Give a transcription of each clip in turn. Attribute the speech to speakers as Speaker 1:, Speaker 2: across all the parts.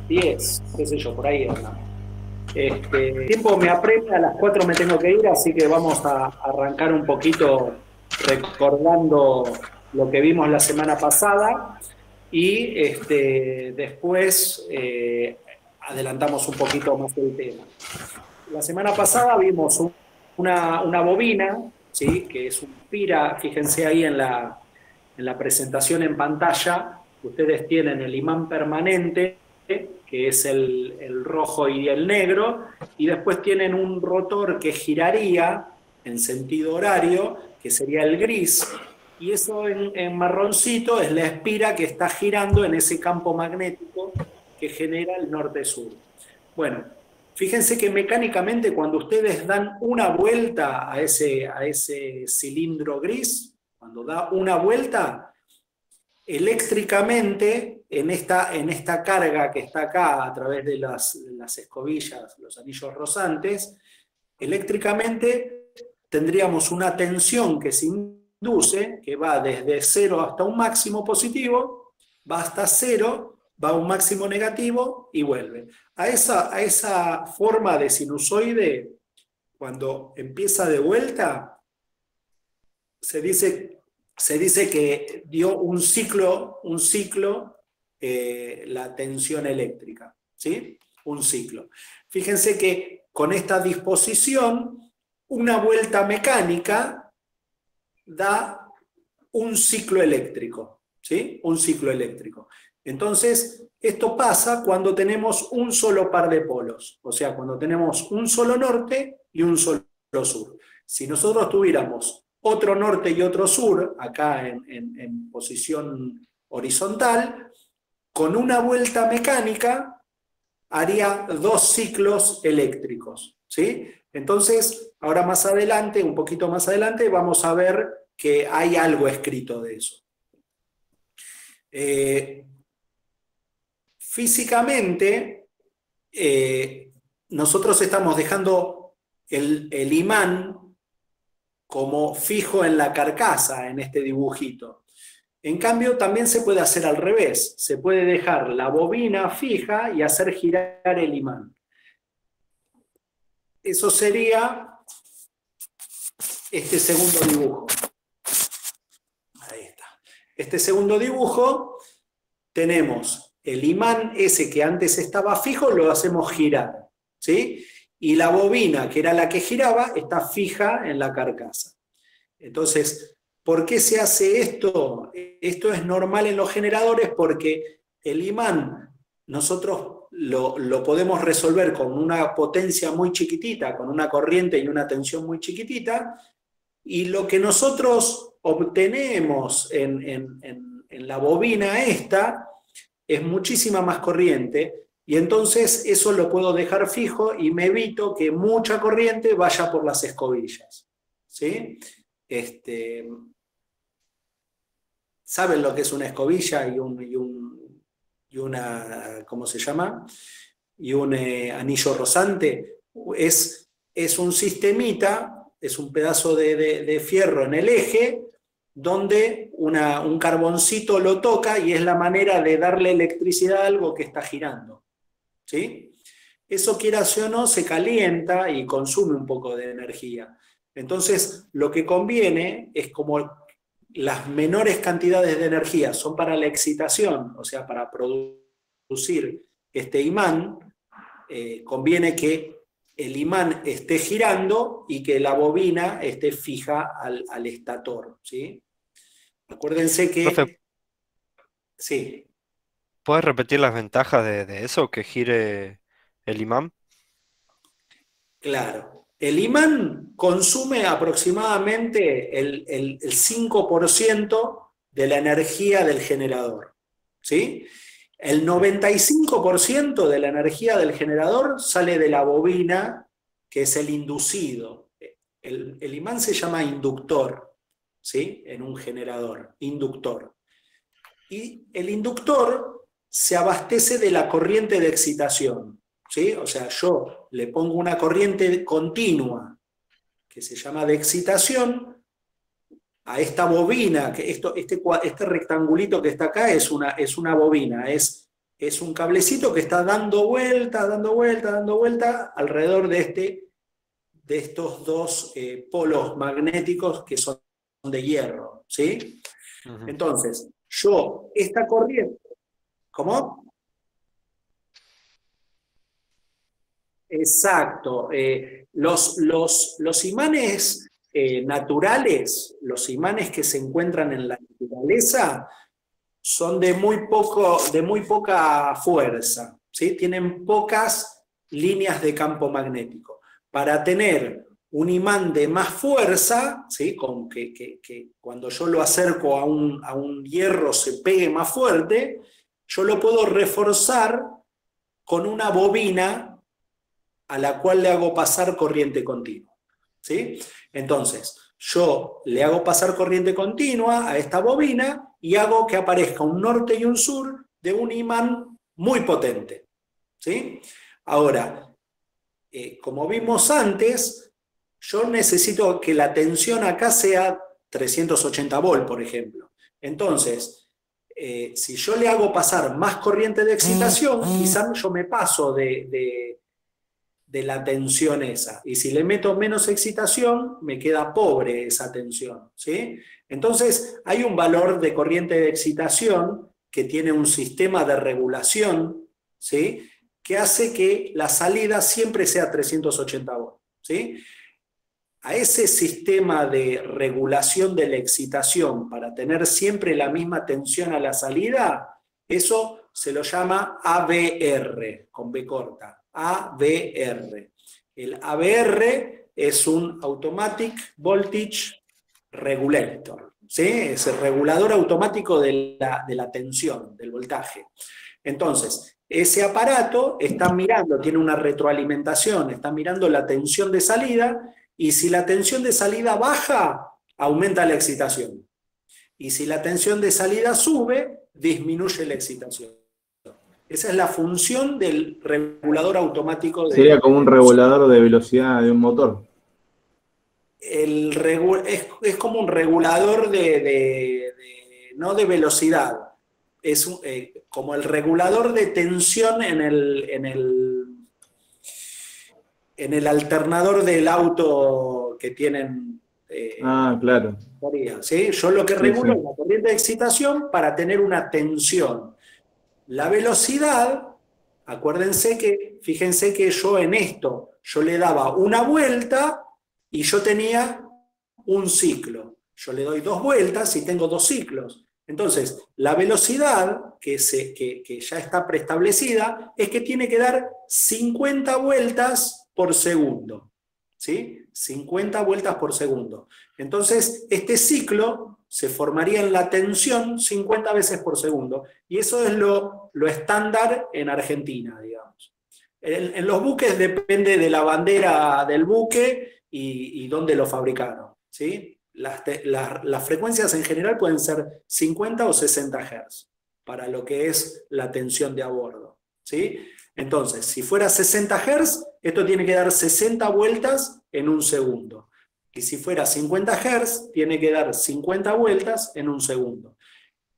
Speaker 1: 10, qué sé yo, por ahí andamos. El tiempo me apremia, a las 4 me tengo que ir, así que vamos a arrancar un poquito recordando lo que vimos la semana pasada y después adelantamos un poquito más el tema. La semana pasada vimos una bobina, ¿sí? Que es un Pira, fíjense ahí en la presentación en pantalla, ustedes tienen el imán permanente, que es el rojo y el negro, y después tienen un rotor que giraría en sentido horario, que sería el gris, y eso en marroncito es la espira que está girando en ese campo magnético que genera el norte-sur. Bueno, fíjense que mecánicamente cuando ustedes dan una vuelta a ese cilindro gris, cuando da una vuelta, eléctricamente en esta carga que está acá a través de las escobillas, los anillos rozantes, eléctricamente tendríamos una tensión que se induce, que va desde cero hasta un máximo positivo, va hasta cero, va a un máximo negativo y vuelve. A esa forma de sinusoide, cuando empieza de vuelta, se dice, se dice que dio un ciclo la tensión eléctrica, ¿sí? Un ciclo. Fíjense que con esta disposición, una vuelta mecánica da un ciclo eléctrico, ¿sí? Un ciclo eléctrico. Entonces, esto pasa cuando tenemos un solo par de polos, o sea, cuando tenemos un solo norte y un solo sur. Si nosotros tuviéramos otro norte y otro sur, acá en posición horizontal, con una vuelta mecánica haría dos ciclos eléctricos, ¿sí? Entonces, ahora más adelante, un poquito más adelante, vamos a ver que hay algo escrito de eso. Físicamente, nosotros estamos dejando el imán como fijo en la carcasa en este dibujito. En cambio, también se puede hacer al revés. Se puede dejar la bobina fija y hacer girar el imán. Eso sería este segundo dibujo. Ahí está. Este segundo dibujo, tenemos el imán ese que antes estaba fijo, lo hacemos girar, ¿sí? Y la bobina, que era la que giraba, está fija en la carcasa. Entonces, ¿por qué se hace esto? Esto es normal en los generadores porque el imán nosotros lo podemos resolver con una potencia muy chiquitita, con una corriente y una tensión muy chiquitita, y lo que nosotros obtenemos en la bobina esta es muchísima más corriente, y entonces eso lo puedo dejar fijo y me evito que mucha corriente vaya por las escobillas, ¿sí? ¿Saben lo que es una escobilla y una, ¿cómo se llama? Y un anillo rozante? Es un sistemita, es un pedazo de fierro en el eje, donde un carboncito lo toca y es la manera de darle electricidad a algo que está girando, ¿sí? Eso, quieras o no, se calienta y consume un poco de energía. Entonces, lo que conviene es, como las menores cantidades de energía son para la excitación, o sea, para producir este imán, conviene que el imán esté girando y que la bobina esté fija al estator, ¿sí? Acuérdense
Speaker 2: Profe,
Speaker 1: que, sí,
Speaker 2: ¿puedes repetir las ventajas de eso, que gire el imán?
Speaker 1: claro. El imán consume aproximadamente el 5% de la energía del generador, ¿sí? El
Speaker 2: Sí.
Speaker 1: 95% de la energía del generador sale de la bobina, que es el inducido. El imán se llama inductor, ¿sí? En un generador, inductor. Y el inductor se abastece de la corriente de excitación, ¿sí? O sea, yo le pongo una corriente continua que se llama de excitación a esta bobina, que este rectangulito que está acá es una bobina, es es un cablecito que está dando vuelta, dando vuelta, dando vuelta alrededor de estos dos polos magnéticos que son de hierro, ¿sí?
Speaker 2: Ujú.
Speaker 1: Entonces, esta corriente, ¿cómo? Exacto. Los imanes naturales, los imanes que se encuentran en la naturaleza, son de muy poca fuerza, ¿sí? Tienen pocas líneas de campo magnético. Para tener un imán de más fuerza, ¿sí? Con que cuando yo lo acerco a un hierro se pegue más fuerte, yo lo puedo reforzar con una bobina a la cual le hago pasar corriente continua, ¿sí? Entonces, yo le hago pasar corriente continua a esta bobina y hago que aparezca un norte y un sur de un imán muy potente, ¿sí? Ahora, como vimos antes, yo necesito que la tensión acá sea 380 volt, por ejemplo. Entonces, si yo le hago pasar más corriente de excitación, quizás yo me paso de la tensión esa. Y si le meto menos excitación, me queda pobre esa tensión, ¿sí? Entonces, hay un valor de corriente de excitación que tiene un sistema de regulación, ¿sí? Que hace que la salida siempre sea 380 volts, ¿sí? A ese sistema de regulación de la excitación para tener siempre la misma tensión a la salida, eso se lo llama AVR, con B corta, AVR. El AVR es un Automatic Voltage Regulator, ¿sí? Es el regulador automático de la tensión, del voltaje. Entonces, ese aparato está mirando, tiene una retroalimentación, está mirando la tensión de salida, y si la tensión de salida baja, aumenta la excitación. Y si la tensión de salida sube, disminuye la excitación. Esa es la función del regulador automático
Speaker 3: Sería como
Speaker 1: de
Speaker 3: un
Speaker 1: tensión.
Speaker 3: regulador de velocidad de un motor.
Speaker 1: Es como un regulador no de velocidad, es como el regulador de tensión en el alternador del auto que tienen.
Speaker 3: Ah, claro.
Speaker 1: ¿Sí? Yo lo que
Speaker 3: Sí,
Speaker 1: regulo
Speaker 3: sí.
Speaker 1: es la corriente de excitación para tener una tensión. La velocidad, acuérdense que, fíjense que yo en esto, yo le daba una vuelta y yo tenía un ciclo. Yo le doy dos vueltas y tengo dos ciclos. Entonces, la velocidad que ya está preestablecida es que tiene que dar 50 vueltas por segundo. ¿Sí? 50 vueltas por segundo. Entonces, este ciclo se formaría en la tensión 50 veces por segundo. Y eso es lo estándar en Argentina, digamos. En los buques depende de la bandera del buque y dónde lo fabricaron, ¿sí? Las frecuencias en general pueden ser 50 o 60 Hz para lo que es la tensión de a bordo, ¿sí? Entonces, si fuera 60 Hz, esto tiene que dar 60 vueltas en un segundo. Y si fuera 50 Hz, tiene que dar 50 vueltas en un segundo.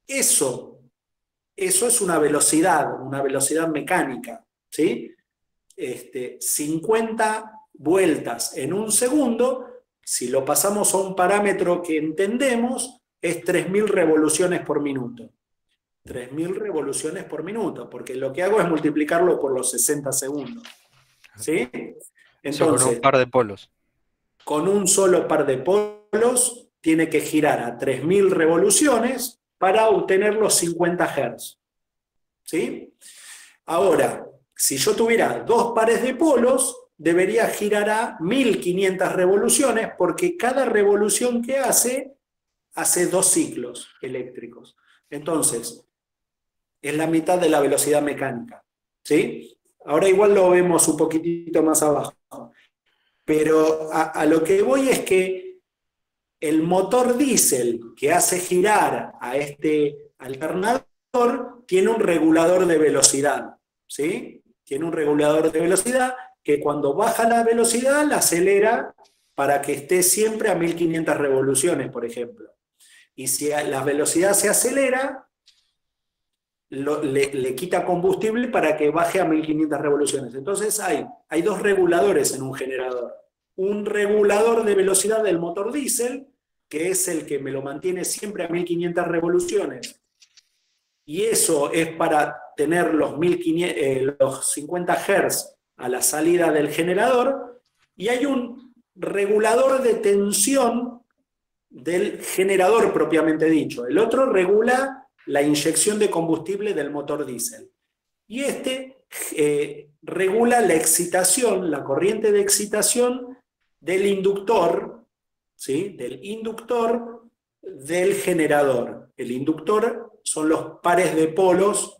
Speaker 1: Eso es una velocidad mecánica, ¿sí? 50 vueltas en un segundo, si lo pasamos a un parámetro que entendemos, es 3.000 revoluciones por minuto. 3.000 revoluciones por minuto, porque lo que hago es multiplicarlo por los 60 segundos. ¿Sí?
Speaker 2: Eso con un
Speaker 1: Entonces,
Speaker 2: par de polos.
Speaker 1: con un solo par de polos, tiene que girar a 3.000 revoluciones para obtener los 50 Hz. ¿Sí? Ahora, si yo tuviera dos pares de polos, debería girar a 1.500 revoluciones, porque cada revolución que hace dos ciclos eléctricos. Entonces, es la mitad de la velocidad mecánica. ¿Sí? Ahora igual lo vemos un poquitito más abajo. Pero a lo que voy es que el motor diésel que hace girar a este alternador tiene un regulador de velocidad, ¿sí? Tiene un regulador de velocidad que cuando baja la velocidad la acelera para que esté siempre a 1.500 revoluciones, por ejemplo. Y si la velocidad se acelera, le quita combustible para que baje a 1500 revoluciones. Entonces hay dos reguladores en un generador. Un regulador de velocidad del motor diésel, que es el que me lo mantiene siempre a 1500 revoluciones. Y eso es para tener los 50 Hz a la salida del generador. Y hay un regulador de tensión del generador propiamente dicho. El otro regula la inyección de combustible del motor diésel. Y este regula la excitación, la corriente de excitación del inductor, ¿sí? Del inductor del generador. El inductor son los pares de polos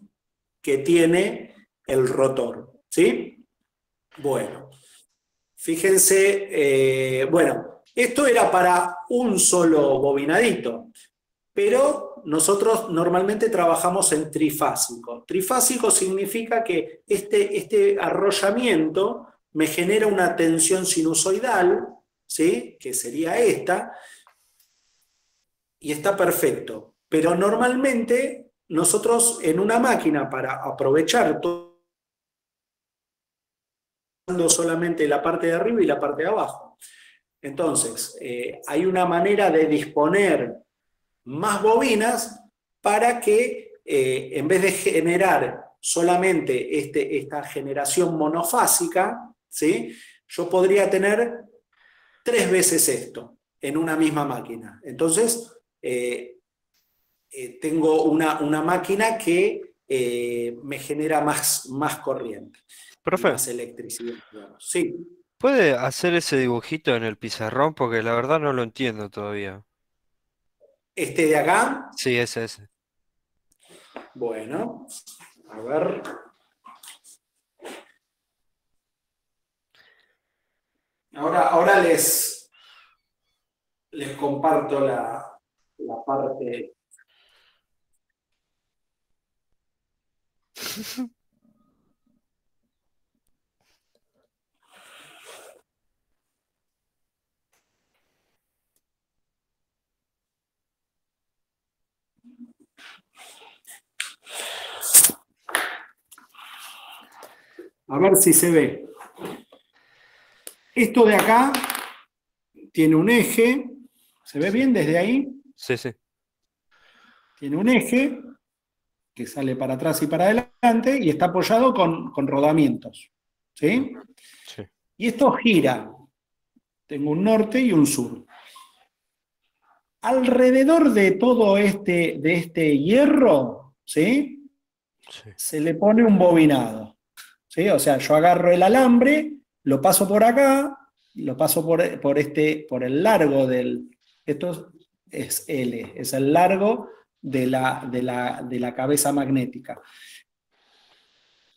Speaker 1: que tiene el rotor, ¿sí? Bueno, fíjense, bueno, esto era para un solo bobinadito, pero nosotros normalmente trabajamos en trifásico. Trifásico significa que este arrollamiento me genera una tensión sinusoidal, ¿sí? Que sería esta, y está perfecto. Pero normalmente nosotros en una máquina, para aprovechar todo, solamente la parte de arriba y la parte de abajo. Entonces, hay una manera de disponer más bobinas para que en vez de generar solamente esta generación monofásica, ¿sí? Yo podría tener 3 veces esto en una misma máquina. Entonces, tengo una máquina que me genera más corriente,
Speaker 2: Profe,
Speaker 1: más electricidad, digamos. Sí.
Speaker 2: ¿puede hacer ese dibujito en el pizarrón? Porque la verdad no lo entiendo todavía.
Speaker 1: Este de acá,
Speaker 2: Sí, ese.
Speaker 1: bueno, a ver. Ahora les comparto la parte. A ver si se ve. Esto de acá tiene un eje. ¿Se ve bien desde ahí?
Speaker 2: Sí.
Speaker 1: Tiene un eje que sale para atrás y para adelante y está apoyado con rodamientos. ¿Sí?
Speaker 2: Sí.
Speaker 1: Y esto gira. Tengo un norte y un sur. Alrededor de todo de este hierro, ¿sí?
Speaker 2: Sí.
Speaker 1: Se le pone un bobinado. ¿Sí? O sea, yo agarro el alambre, lo paso por acá, lo paso por el largo del... Esto es L, es el largo de la cabeza magnética.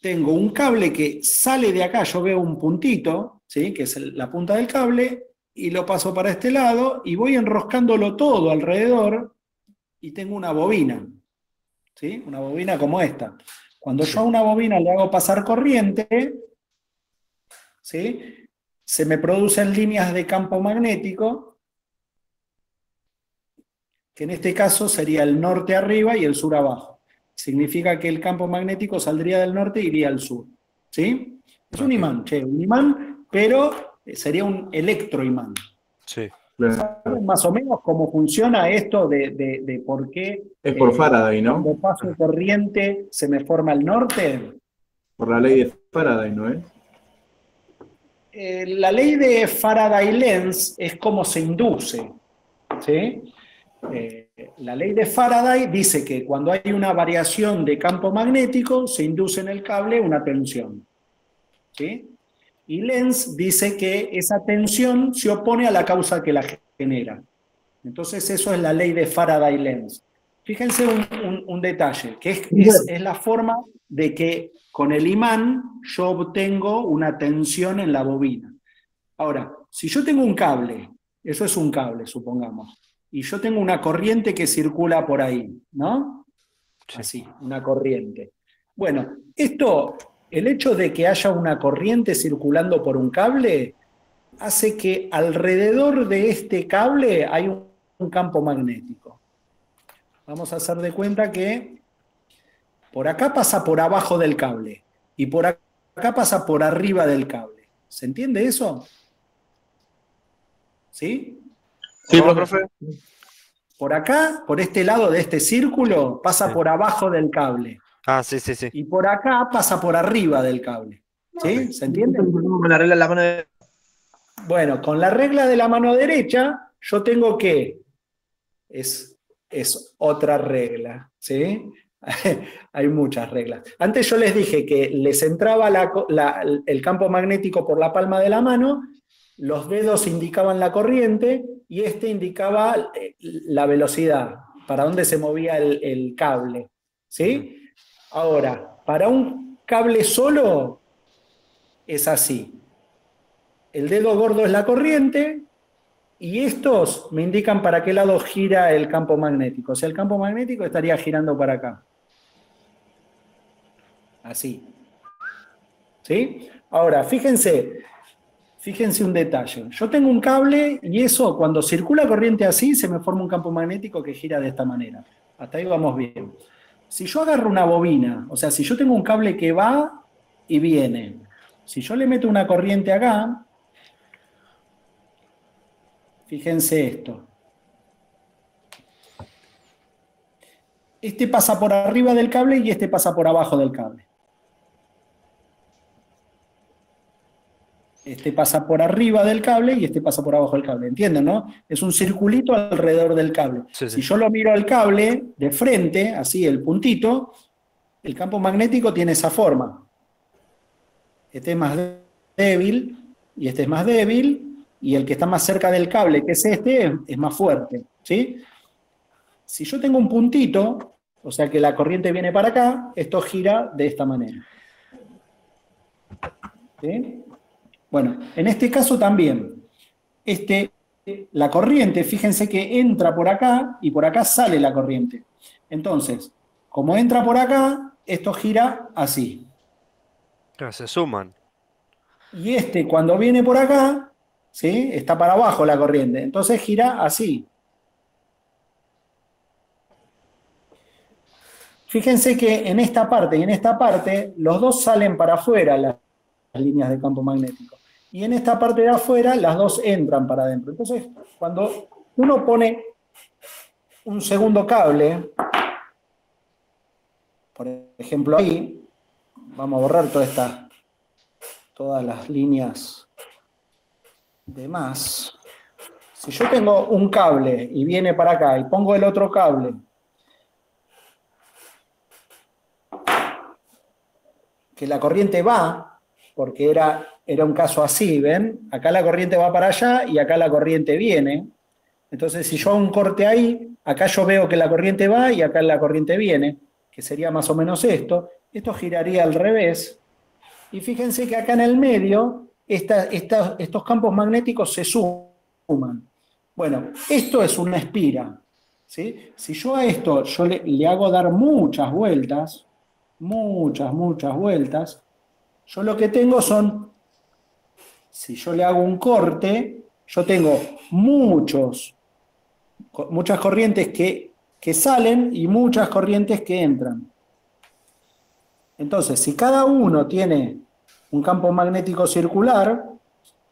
Speaker 1: Tengo un cable que sale de acá, yo veo un puntito, ¿sí? Que es la punta del cable, y lo paso para este lado, y voy enroscándolo todo alrededor, y tengo una bobina, ¿sí? Una bobina como esta. Cuando yo a una bobina le hago pasar corriente, ¿sí? Se me producen líneas de campo magnético, que en este caso sería el norte arriba y el sur abajo. Significa que el campo magnético saldría del norte e iría al sur. ¿Sí? Es un imán, un imán, pero sería un electroimán.
Speaker 2: Sí.
Speaker 1: ¿Saben más o menos cómo funciona esto de por qué?
Speaker 3: Es por Faraday, ¿no?
Speaker 1: Cuando paso corriente se me forma el norte.
Speaker 3: Por la ley de Faraday, ¿no es?
Speaker 1: La ley de Faraday-Lenz es cómo se induce, ¿sí? La ley de Faraday dice que cuando hay una variación de campo magnético se induce en el cable una tensión, ¿sí? Y Lenz dice que esa tensión se opone a la causa que la genera. Entonces eso es la ley de Faraday-Lenz. Fíjense un detalle, que es la forma de que con el imán yo obtengo una tensión en la bobina. Ahora, si yo tengo un cable, eso es un cable, supongamos, y yo tengo una corriente que circula por ahí, ¿no?
Speaker 2: Sí.
Speaker 1: Así, una corriente. Bueno, el hecho de que haya una corriente circulando por un cable hace que alrededor de este cable hay un campo magnético. Vamos a hacer de cuenta que Por acá pasa por abajo del cable. Y por acá pasa por arriba del cable. ¿Se entiende eso? ¿Sí?
Speaker 3: Sí,
Speaker 2: ¿Cómo,
Speaker 3: profe.
Speaker 2: profe?
Speaker 1: Por acá, por este lado de este círculo, pasa
Speaker 2: Sí.
Speaker 1: por abajo del cable.
Speaker 2: Ah, sí, sí, sí.
Speaker 1: Y por acá pasa por arriba del cable. ¿Sí? ¿Se entiende?
Speaker 3: Con la regla de la mano de...
Speaker 1: Bueno, con la regla de la mano derecha, yo tengo que... Es otra regla, ¿sí? Hay muchas reglas. Antes yo les dije que les entraba el campo magnético por la palma de la mano, los dedos indicaban la corriente y este indicaba la velocidad, para dónde se movía el cable, ¿sí? Ahora, para un cable solo es así. El dedo gordo es la corriente y estos me indican para qué lado gira el campo magnético. O sea, el campo magnético estaría girando para acá. Así. ¿Sí? Ahora, fíjense un detalle. Yo tengo un cable y eso, cuando circula corriente así, se me forma un campo magnético que gira de esta manera. Hasta ahí vamos bien. Si yo agarro una bobina, o sea, si yo tengo un cable que va y viene, si yo le meto una corriente acá, fíjense esto. Este pasa por arriba del cable y este pasa por abajo del cable. Este pasa por arriba del cable y este pasa por abajo del cable. ¿Entienden, no? Es un circulito alrededor del cable.
Speaker 2: Sí, sí.
Speaker 1: Si yo lo miro al cable de frente, así, el puntito, el campo magnético tiene esa forma. Este es más débil y este es más débil y el que está más cerca del cable, que es este, es más fuerte, ¿sí? Si yo tengo un puntito, o sea que la corriente viene para acá, esto gira de esta manera. ¿Sí? Bueno, en este caso también. La corriente, fíjense que entra por acá y por acá sale la corriente. Entonces, como entra por acá, esto gira así.
Speaker 2: Claro, se suman.
Speaker 1: Y cuando viene por acá, ¿sí? Está para abajo la corriente. Entonces gira así. Fíjense que en esta parte y en esta parte, los dos salen para afuera las líneas de campo magnético. Y en esta parte de afuera, las dos entran para adentro. Entonces, cuando uno pone un segundo cable, por ejemplo ahí, vamos a borrar todas las líneas de más. Si yo tengo un cable y viene para acá y pongo el otro cable, que la corriente va, porque era un caso así, ¿ven? Acá la corriente va para allá y acá la corriente viene. Entonces, si yo hago un corte ahí, acá yo veo que la corriente va y acá la corriente viene, que sería más o menos esto. Esto giraría al revés. Y fíjense que acá en el medio, estos campos magnéticos se suman. Bueno, esto es una espira, ¿sí? Si yo a esto le hago dar muchas vueltas, muchas vueltas, yo lo que tengo son, si yo le hago un corte, yo tengo muchas corrientes que salen y muchas corrientes que entran. Entonces, si cada uno tiene un campo magnético circular,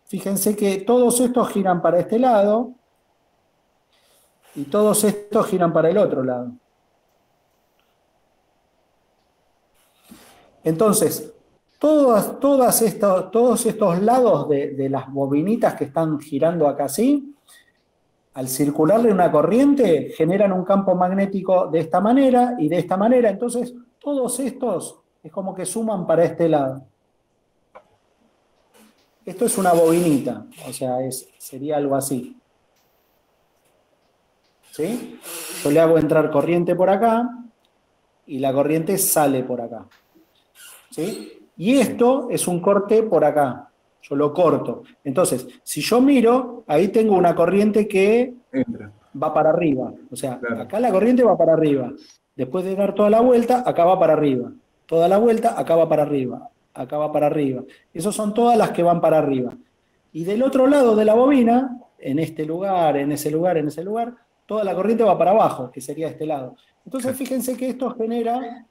Speaker 1: fíjense que todos estos giran para este lado y todos estos giran para el otro lado. Entonces, todos estos lados de las bobinitas que están girando acá así, al circularle una corriente, generan un campo magnético de esta manera y de esta manera. Entonces, todos estos es como que suman para este lado. Esto es una bobinita, o sea, sería algo así. ¿Sí? Yo le hago entrar corriente por acá y la corriente sale por acá. ¿Sí? Y esto es un corte por acá. Yo lo corto. Entonces, si yo miro, ahí tengo una corriente que
Speaker 3: Entra.
Speaker 1: va para arriba. O sea,
Speaker 3: Claro.
Speaker 1: acá la corriente va para arriba. Después de dar toda la vuelta, acá va para arriba. Toda la vuelta, acá va para arriba. Acá va para arriba. Esas son todas las que van para arriba. Y del otro lado de la bobina, en este lugar, en ese lugar, en ese lugar, toda la corriente va para abajo, que sería este lado. Entonces, fíjense que esto genera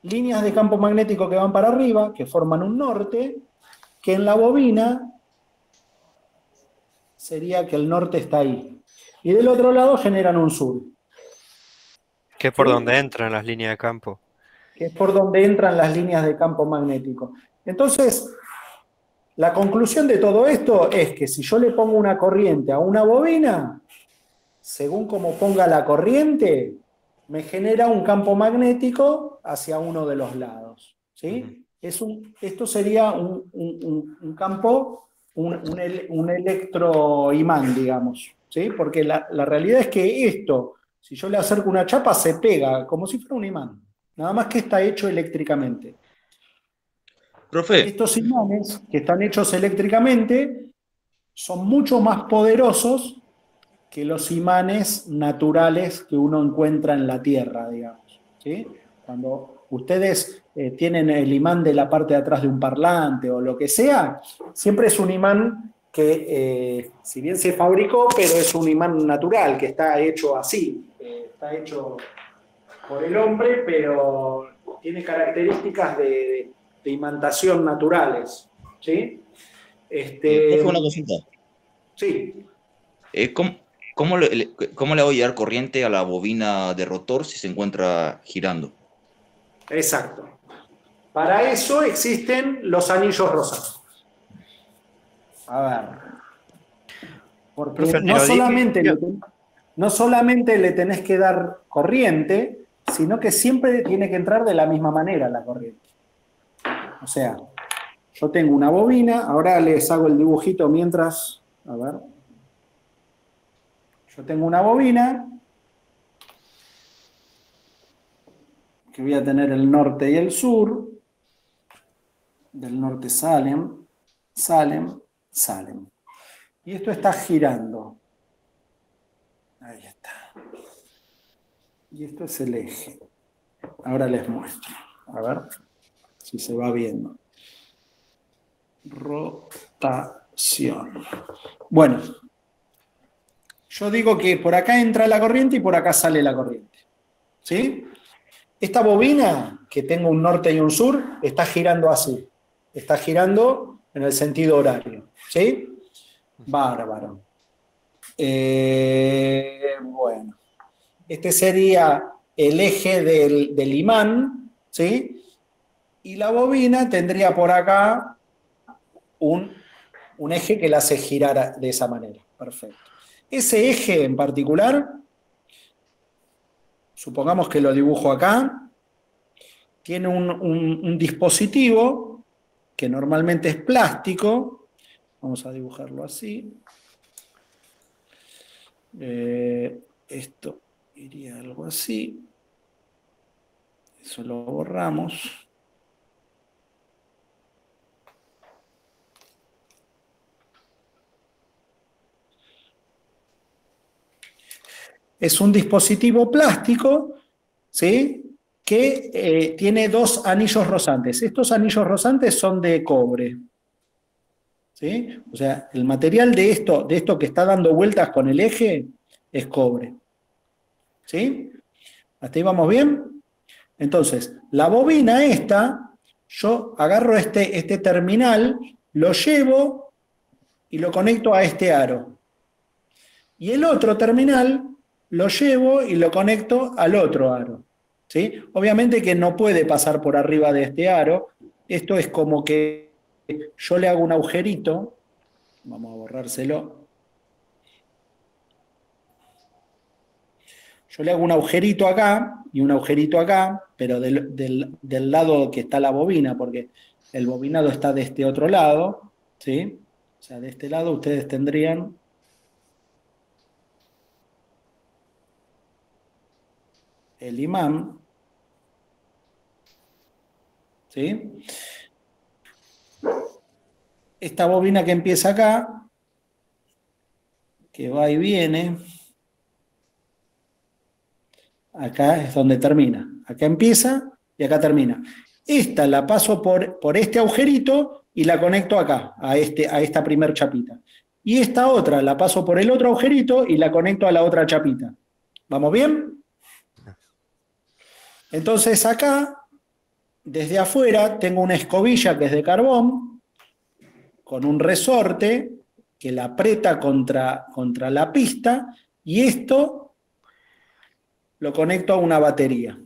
Speaker 1: líneas de campo magnético que van para arriba, que forman un norte, que en la bobina sería que el norte está ahí. Y del otro lado generan un sur,
Speaker 2: Que es por
Speaker 1: ¿sí?
Speaker 2: donde entran las líneas de campo.
Speaker 1: Que es por donde entran las líneas de campo magnético. Entonces, la conclusión de todo esto es que si yo le pongo una corriente a una bobina, según como ponga la corriente, me genera un campo magnético hacia uno de los lados, ¿sí? Esto sería un campo, un electroimán, digamos, ¿sí? Porque la realidad es que esto, si yo le acerco una chapa, se pega como si fuera un imán, nada más que está hecho eléctricamente.
Speaker 4: Profe,
Speaker 1: Estos imanes que están hechos eléctricamente son mucho más poderosos que los imanes naturales que uno encuentra en la Tierra, digamos, ¿sí? Cuando ustedes tienen el imán de la parte de atrás de un parlante o lo que sea, siempre es un imán que, si bien se fabricó, pero es un imán natural, que está hecho así, está hecho por el hombre, pero tiene características de imantación naturales, ¿sí?
Speaker 4: profe, una cosita.
Speaker 1: Sí.
Speaker 4: ¿Cómo le voy a dar corriente a la bobina de rotor si se encuentra girando?
Speaker 1: Exacto. Para eso existen los anillos rosados. A ver. Porque
Speaker 2: Profe,
Speaker 1: no solamente le tenés que dar corriente, sino que siempre tiene que entrar de la misma manera la corriente. O sea, yo tengo una bobina, ahora les hago el dibujito mientras, a ver. Yo tengo una bobina que voy a tener el norte y el sur. Del norte salen, salen, salen. Y esto está girando. Ahí está. Y esto es el eje. Ahora les muestro. A ver si se va viendo. Rotación. Bueno, yo digo que por acá entra la corriente y por acá sale la corriente. ¿Sí? Esta bobina, que tengo un norte y un sur, está girando así. Está girando en el sentido horario. ¿Sí? Bárbaro. Bueno. Este sería el eje del imán, ¿sí? Y la bobina tendría por acá un eje que la hace girar de esa manera. Perfecto. Ese eje en particular, supongamos que lo dibujo acá, tiene un dispositivo que normalmente es plástico. Vamos a dibujarlo así. Esto iría algo así. Eso lo borramos. Es un dispositivo plástico, ¿sí? Que tiene dos anillos rosantes. Estos anillos rosantes son de cobre. ¿Sí? O sea, el material de esto que está dando vueltas con el eje es cobre. ¿Sí? ¿Hasta ahí vamos bien? Entonces, la bobina esta, yo agarro este terminal, lo llevo y lo conecto a este aro. Y el otro terminal lo llevo y lo conecto al otro aro. ¿Sí? Obviamente que no puede pasar por arriba de este aro. Esto es como que yo le hago un agujerito. Vamos a borrárselo. Yo le hago un agujerito acá y un agujerito acá, pero del lado que está la bobina, porque el bobinado está de este otro lado, ¿sí? O sea, de este lado ustedes tendrían el imán, ¿sí? Esta bobina que empieza acá, que va y viene, acá es donde termina. Acá empieza y acá termina. Esta la paso por este agujerito y la conecto acá, a esta primer chapita. Y esta otra la paso por el otro agujerito y la conecto a la otra chapita. ¿Vamos bien? Entonces acá desde afuera tengo una escobilla que es de carbón, con un resorte que la aprieta contra la pista, y esto lo conecto a una batería.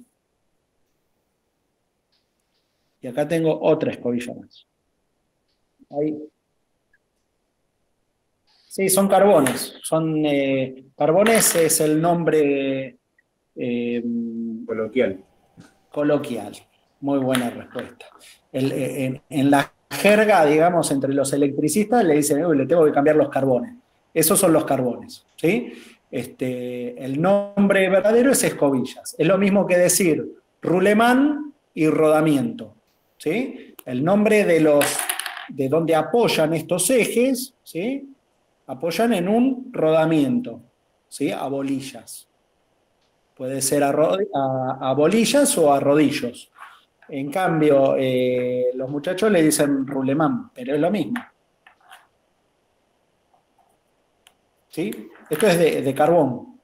Speaker 1: Y acá tengo otra escobilla más. Ahí. Sí, son carbones. Carbones es el nombre coloquial. Muy buena respuesta. En la jerga, digamos, entre los electricistas le dicen, uy, le tengo que cambiar los carbones. Esos son los carbones, ¿sí? El nombre verdadero es escobillas. Es lo mismo que decir rulemán y rodamiento, ¿sí? El nombre de donde apoyan estos ejes, ¿sí? Apoyan en un rodamiento, ¿sí? A bolillas. Puede ser a bolillas o a rodillos. En cambio, los muchachos le dicen rulemán, pero es lo mismo. ¿Sí? Esto es de carbón.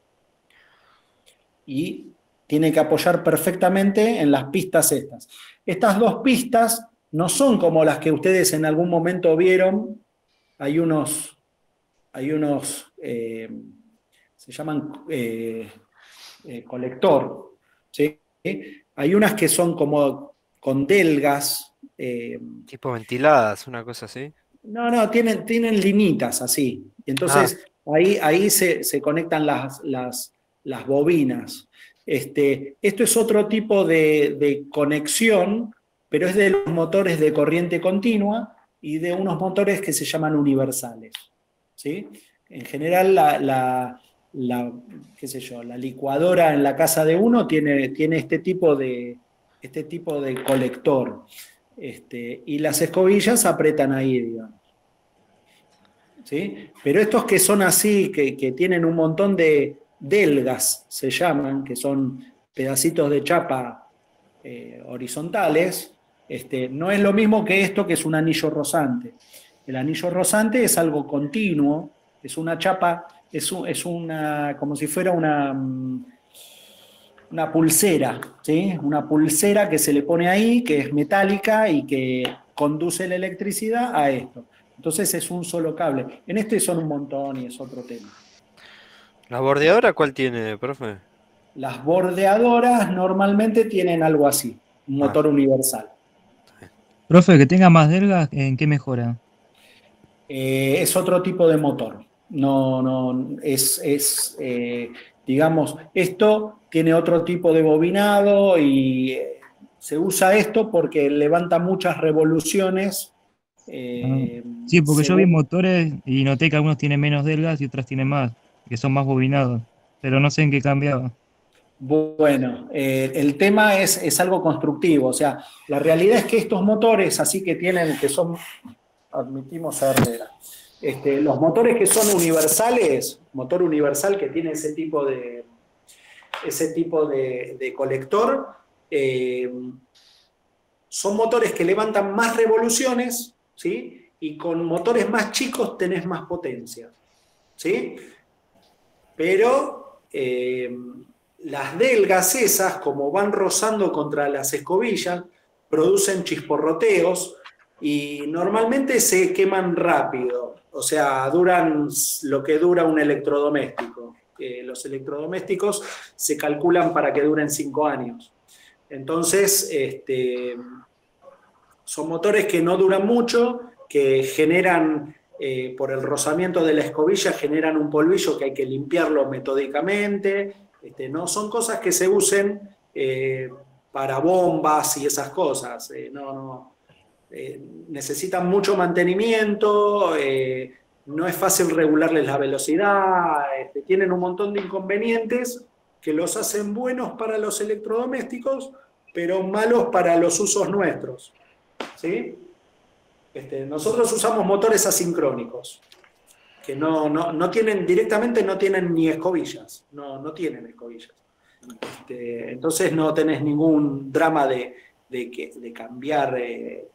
Speaker 1: Y tiene que apoyar perfectamente en las pistas estas. Estas dos pistas no son como las que ustedes en algún momento vieron. Hay unos se llaman colector, ¿sí? Hay unas que son como con delgas.
Speaker 2: Tipo ventiladas, una cosa así.
Speaker 1: No, tienen linitas así. Entonces ahí se conectan las bobinas. Esto es otro tipo de conexión, pero es de los motores de corriente continua y de unos motores que se llaman universales, ¿sí? En general, qué sé yo, la licuadora en la casa de uno tiene este tipo de colector. Y las escobillas apretan ahí, digamos. ¿Sí? Pero estos que son así, que tienen un montón de delgas, se llaman, que son pedacitos de chapa horizontales, no es lo mismo que esto, que es un anillo rozante. El anillo rozante es algo continuo, es una chapa, es una, como si fuera una pulsera, ¿sí? Una pulsera que se le pone ahí, que es metálica y que conduce la electricidad a esto. Entonces es un solo cable. En este son un montón y es otro tema.
Speaker 2: ¿La bordeadora cuál tiene, profe?
Speaker 1: Las bordeadoras normalmente tienen algo así, un motor universal.
Speaker 3: Profe, que tenga más delgas, ¿en qué mejora?
Speaker 1: Es otro tipo de motor. Digamos, esto tiene otro tipo de bobinado y se usa esto porque levanta muchas revoluciones.
Speaker 3: Sí, porque yo vi motores y noté que algunos tienen menos delgas y otras tienen más, que son más bobinados, pero no sé en qué cambiaba.
Speaker 1: Bueno, el tema es algo constructivo, o sea, la realidad es que estos motores, así que son, admitimos a Herrera, los motores que son universales, motor universal que tiene ese tipo de colector, son motores que levantan más revoluciones, ¿sí? Y con motores más chicos tenés más potencia, ¿sí? Pero las delgas esas, como van rozando contra las escobillas, producen chisporroteos y normalmente se queman rápido. O sea, duran lo que dura un electrodoméstico. Los electrodomésticos se calculan para que duren 5 años. Entonces, son motores que no duran mucho, que generan, por el rozamiento de la escobilla, generan un polvillo que hay que limpiarlo metódicamente. No son cosas que se usen para bombas y esas cosas. Necesitan mucho mantenimiento, no es fácil regularles la velocidad, tienen un montón de inconvenientes que los hacen buenos para los electrodomésticos, pero malos para los usos nuestros, ¿sí? Nosotros usamos motores asincrónicos, que directamente no tienen ni escobillas, no tienen escobillas. Entonces no tenés ningún drama de cambiar,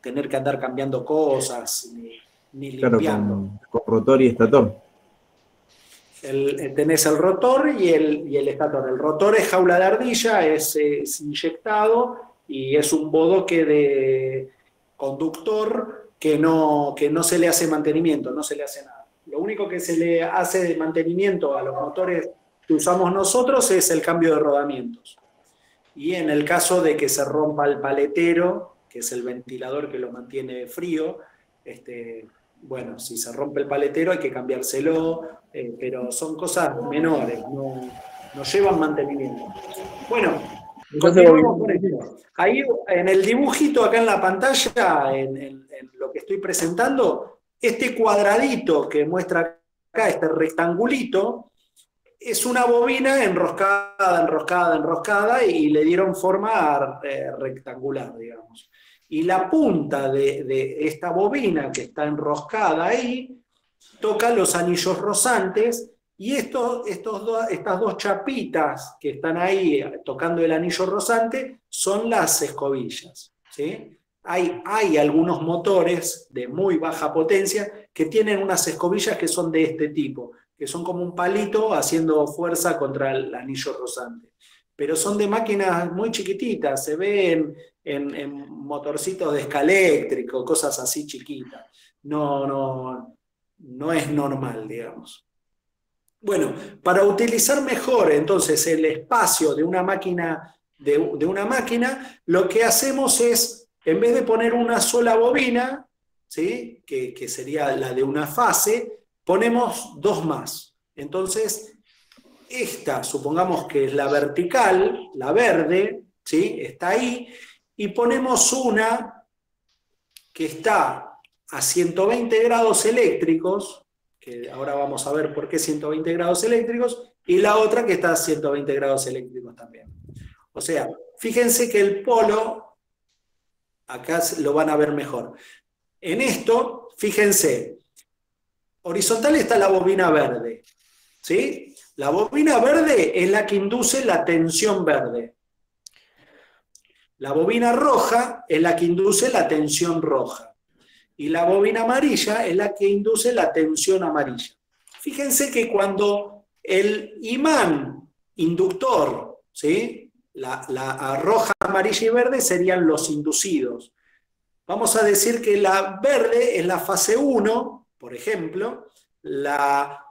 Speaker 1: tener que andar cambiando cosas, ni limpiando.
Speaker 5: Claro, con rotor y estator.
Speaker 1: Tenés el rotor y el estator. El rotor es jaula de ardilla, es inyectado, y es un bodoque de conductor que no se le hace mantenimiento, no se le hace nada. Lo único que se le hace de mantenimiento a los motores que usamos nosotros es el cambio de rodamientos. Y en el caso de que se rompa el paletero, que es el ventilador que lo mantiene frío, bueno, si se rompe el paletero hay que cambiárselo, pero son cosas menores, no llevan mantenimiento. Bueno,
Speaker 5: Entonces,
Speaker 1: continuamos con esto. Ahí en el dibujito acá en la pantalla, en lo que estoy presentando, este cuadradito que muestra acá, este rectangulito, es una bobina enroscada, y le dieron forma rectangular, digamos. Y la punta de esta bobina que está enroscada ahí, toca los anillos rozantes, y estas dos chapitas que están ahí tocando el anillo rozante son las escobillas, ¿sí? Hay algunos motores de muy baja potencia que tienen unas escobillas que son de este tipo, que son como un palito haciendo fuerza contra el anillo rozante. Pero son de máquinas muy chiquititas, se ven en motorcitos de escaléctrico, cosas así chiquitas. No es normal, digamos. Bueno, para utilizar mejor entonces el espacio de una máquina, lo que hacemos es, en vez de poner una sola bobina, ¿sí? que sería la de una fase, ponemos dos más. Entonces, esta, supongamos que es la vertical, la verde, ¿sí? Está ahí, y ponemos una que está a 120 grados eléctricos, que ahora vamos a ver por qué 120 grados eléctricos, y la otra que está a 120 grados eléctricos también. O sea, fíjense que el polo, acá lo van a ver mejor. En esto, fíjense, horizontal está la bobina verde, ¿sí? La bobina verde es la que induce la tensión verde. La bobina roja es la que induce la tensión roja. Y la bobina amarilla es la que induce la tensión amarilla. Fíjense que cuando el imán inductor, ¿sí? la roja, amarilla y verde serían los inducidos. Vamos a decir que la verde es la fase 1, por ejemplo, la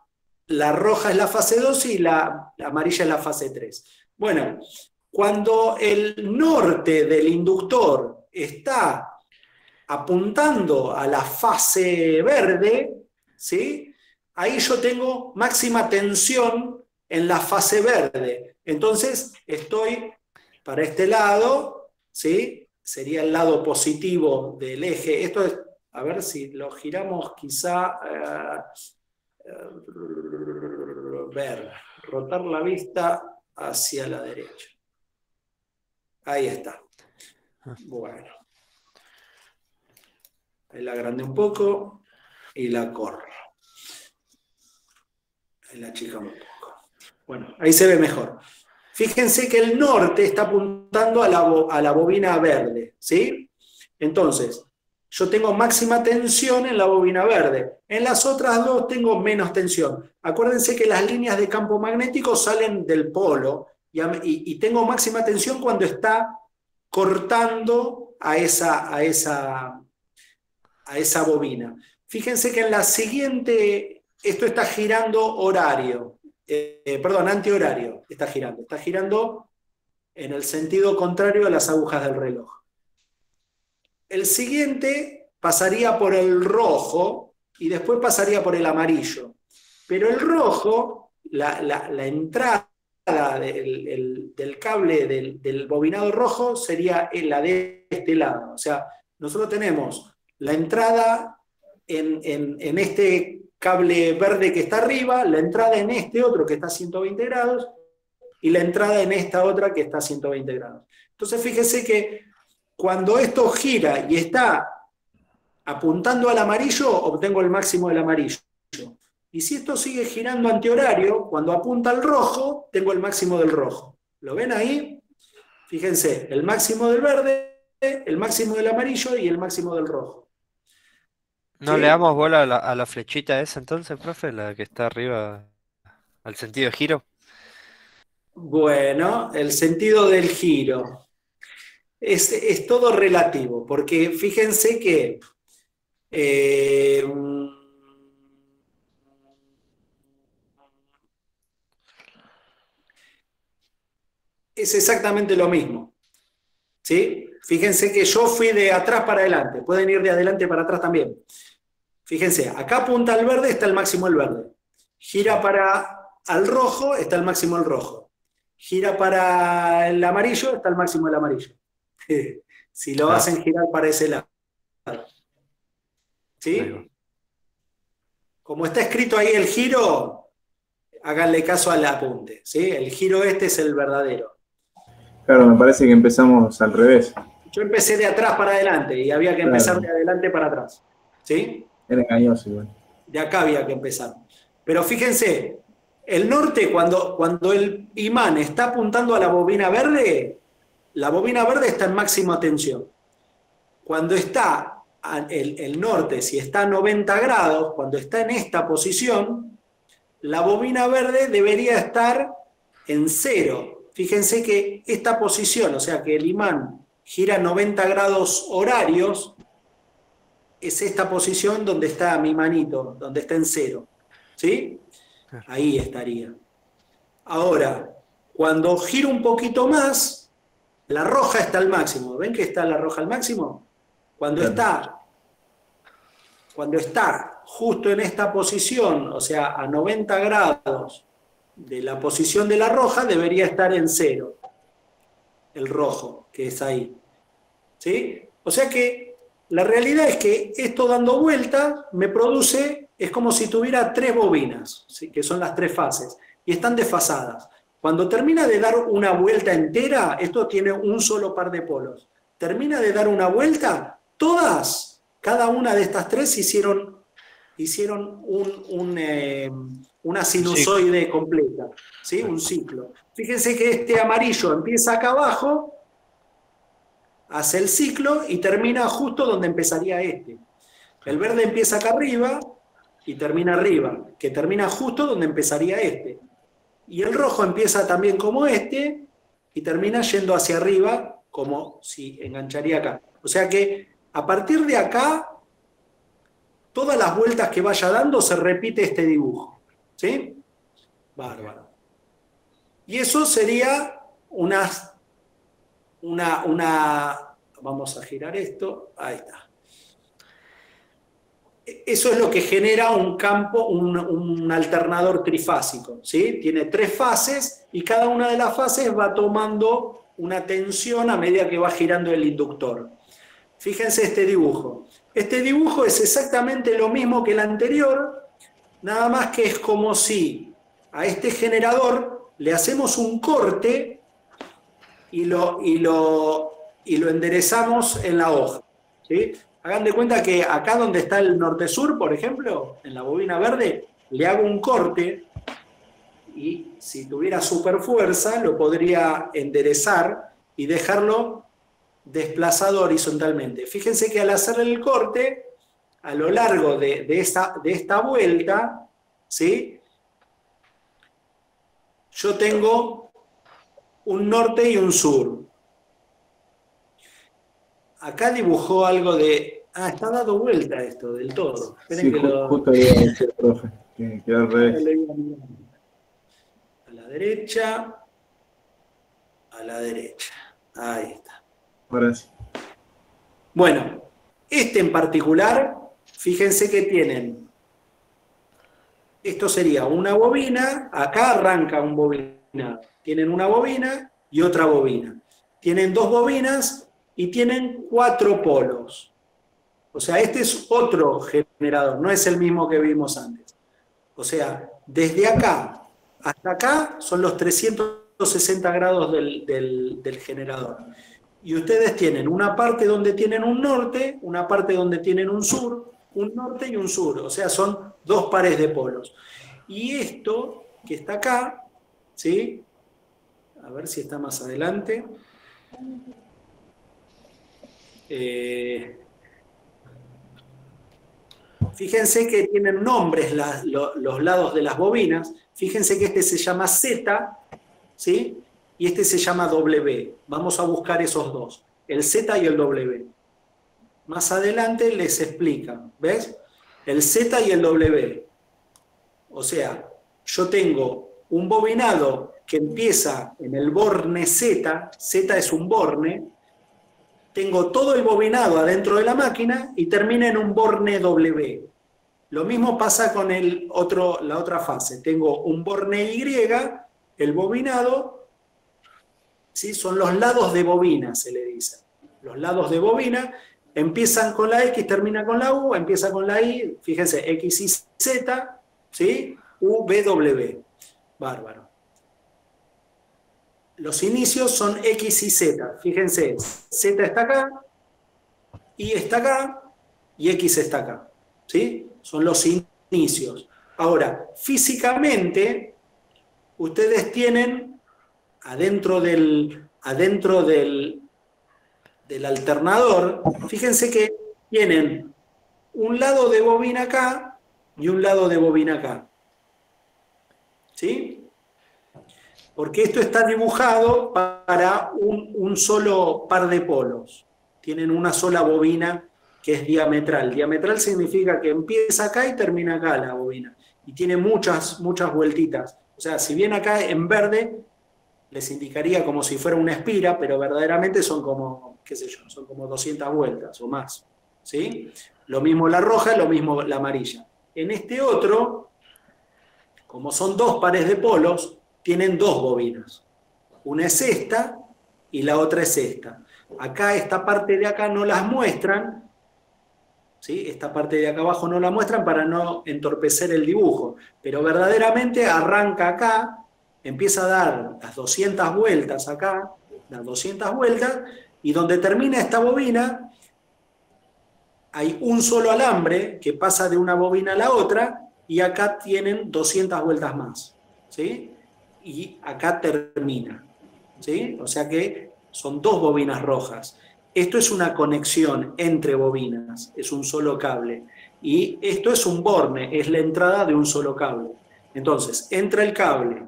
Speaker 1: roja es la fase 2 y la amarilla es la fase 3. Bueno, cuando el norte del inductor está apuntando a la fase verde, ¿sí? Ahí yo tengo máxima tensión en la fase verde. Entonces estoy para este lado, ¿sí? Sería el lado positivo del eje. Esto es, a ver si lo giramos quizá, rotar la vista hacia la derecha. Ahí está. Bueno. Ahí la agrandé un poco y la corro. Ahí la achicamos un poco. Bueno, ahí se ve mejor. Fíjense que el norte está apuntando a la bobina verde, ¿sí? Entonces, yo tengo máxima tensión en la bobina verde. En las otras dos tengo menos tensión. Acuérdense que las líneas de campo magnético salen del polo y tengo máxima tensión cuando está cortando a esa bobina. Fíjense que en la siguiente, esto está girando horario, antihorario, está girando en el sentido contrario a las agujas del reloj. El siguiente pasaría por el rojo y después pasaría por el amarillo. Pero el rojo, la entrada del cable del bobinado rojo sería la de este lado. O sea, nosotros tenemos la entrada en este cable verde que está arriba, la entrada en este otro que está a 120 grados y la entrada en esta otra que está a 120 grados. Entonces fíjese que cuando esto gira y está apuntando al amarillo, obtengo el máximo del amarillo. Y si esto sigue girando antihorario, cuando apunta al rojo, tengo el máximo del rojo. ¿Lo ven ahí? Fíjense, el máximo del verde, el máximo del amarillo y el máximo del rojo.
Speaker 2: ¿No
Speaker 1: ¿Sí?
Speaker 2: le damos bola a la flechita esa entonces, profe? La que está arriba, al sentido de giro.
Speaker 1: Bueno, el sentido del giro. es todo relativo, porque fíjense que es exactamente lo mismo, ¿sí? Fíjense que yo fui de atrás para adelante, pueden ir de adelante para atrás también. Fíjense, acá apunta al verde, está el máximo el verde. Gira para al rojo, está el máximo el rojo. Gira para el amarillo, está el máximo el amarillo. Si lo hacen girar para ese lado. ¿Sí? Como está escrito ahí el giro, háganle caso al apunte, ¿sí? El giro este es el verdadero.
Speaker 5: Claro, me parece que empezamos al revés.
Speaker 1: Yo empecé de atrás para adelante y había que empezar de adelante para atrás. ¿Sí?
Speaker 5: Era engañoso igual.
Speaker 1: De acá había que empezar. Pero fíjense, el norte, cuando el imán está apuntando a la bobina verde está en máxima tensión. Cuando está el norte, si está a 90 grados, cuando está en esta posición, la bobina verde debería estar en 0. Fíjense que esta posición, o sea que el imán gira 90 grados horarios, es esta posición donde está mi manito, donde está en 0. ¿Sí? Ahí estaría. Ahora, cuando giro un poquito más, la roja está al máximo. ¿Ven que está la roja al máximo? Cuando está justo en esta posición, o sea, a 90 grados de la posición de la roja, debería estar en 0. El rojo, que es ahí. ¿Sí? O sea que la realidad es que esto dando vuelta me produce, es como si tuviera 3 bobinas, ¿sí? Que son las 3 fases, y están desfasadas. Cuando termina de dar una vuelta entera, esto tiene un solo par de polos. Termina de dar una vuelta, todas, cada una de estas 3 hicieron una sinusoide completa, ¿sí? Un ciclo. Fíjense que este amarillo empieza acá abajo, hace el ciclo y termina justo donde empezaría este. El verde empieza acá arriba y termina arriba, que termina justo donde empezaría este. Y el rojo empieza también como este y termina yendo hacia arriba como si engancharía acá. O sea que a partir de acá, todas las vueltas que vaya dando se repite este dibujo. ¿Sí? Bárbaro. Y eso sería vamos a girar esto, ahí está. Eso es lo que genera un campo, un alternador trifásico, ¿sí? Tiene 3 fases y cada una de las fases va tomando una tensión a medida que va girando el inductor. Fíjense este dibujo. Este dibujo es exactamente lo mismo que el anterior, nada más que es como si a este generador le hacemos un corte y lo enderezamos en la hoja, ¿sí? Hagan de cuenta que acá donde está el norte-sur, por ejemplo, en la bobina verde, le hago un corte y si tuviera super fuerza lo podría enderezar y dejarlo desplazado horizontalmente. Fíjense que al hacer el corte, a lo largo de esta vuelta, ¿sí? Yo tengo un norte y un sur. Acá dibujó algo de... Ah, está dado vuelta esto del todo. Esperen
Speaker 5: Sí,
Speaker 1: que
Speaker 5: justo ahí iba a decir, profe, que quedó al revés.
Speaker 1: A la derecha. A la derecha. Ahí está.
Speaker 5: Ahora sí.
Speaker 1: Bueno, este en particular, fíjense que tienen... Esto sería una bobina. Acá arranca un bobina. Tienen una bobina y otra bobina. Tienen 2 bobinas y tienen 4 polos. O sea, este es otro generador, no es el mismo que vimos antes. O sea, desde acá hasta acá son los 360 grados del generador. Y ustedes tienen una parte donde tienen un norte, una parte donde tienen un sur, un norte y un sur. O sea, son 2 pares de polos. Y esto que está acá, ¿sí? A ver si está más adelante. Fíjense que tienen nombres los lados de las bobinas. Fíjense que este se llama Z, ¿sí? Y este se llama W. Vamos a buscar esos 2. el Z y el W. Más adelante les explican, ¿ves? El Z y el W. O sea, yo tengo un bobinado que empieza en el borne Z, Z es un borne, tengo todo el bobinado adentro de la máquina y termina en un borne W. Lo mismo pasa con la otra fase. Tengo un borne Y, el bobinado, ¿sí? Son los lados de bobina, se le dice. Los lados de bobina empiezan con la X, terminan con la U, empieza con la Y, fíjense, X y Z, ¿sí? U, B, W. Bárbaro. Los inicios son X y Z. Fíjense, Z está acá, Y está acá, y X está acá. ¿Sí? Son los inicios. Ahora, físicamente, ustedes tienen adentro del alternador, fíjense que tienen un lado de bobina acá y un lado de bobina acá. ¿Sí? Porque esto está dibujado para un solo par de polos. Tienen una sola bobina que es diametral. Diametral significa que empieza acá y termina acá la bobina. Y tiene muchas vueltitas. O sea, si bien acá en verde les indicaría como si fuera una espira, pero verdaderamente son como, qué sé yo, son como 200 vueltas o más. ¿Sí? Lo mismo la roja, lo mismo la amarilla. En este otro, como son dos pares de polos, tienen dos bobinas. Una es esta y la otra es esta. Acá, esta parte de acá no las muestran, ¿sí? Esta parte de acá abajo no la muestran para no entorpecer el dibujo, pero verdaderamente arranca acá, empieza a dar las 200 vueltas acá, las 200 vueltas, y donde termina esta bobina, hay un solo alambre que pasa de una bobina a la otra, y acá tienen 200 vueltas más, ¿sí? Y acá termina, ¿sí? O sea que son dos bobinas rojas. Esto es una conexión entre bobinas, es un solo cable. Y esto es un borne, es la entrada de un solo cable. Entonces, entra el cable,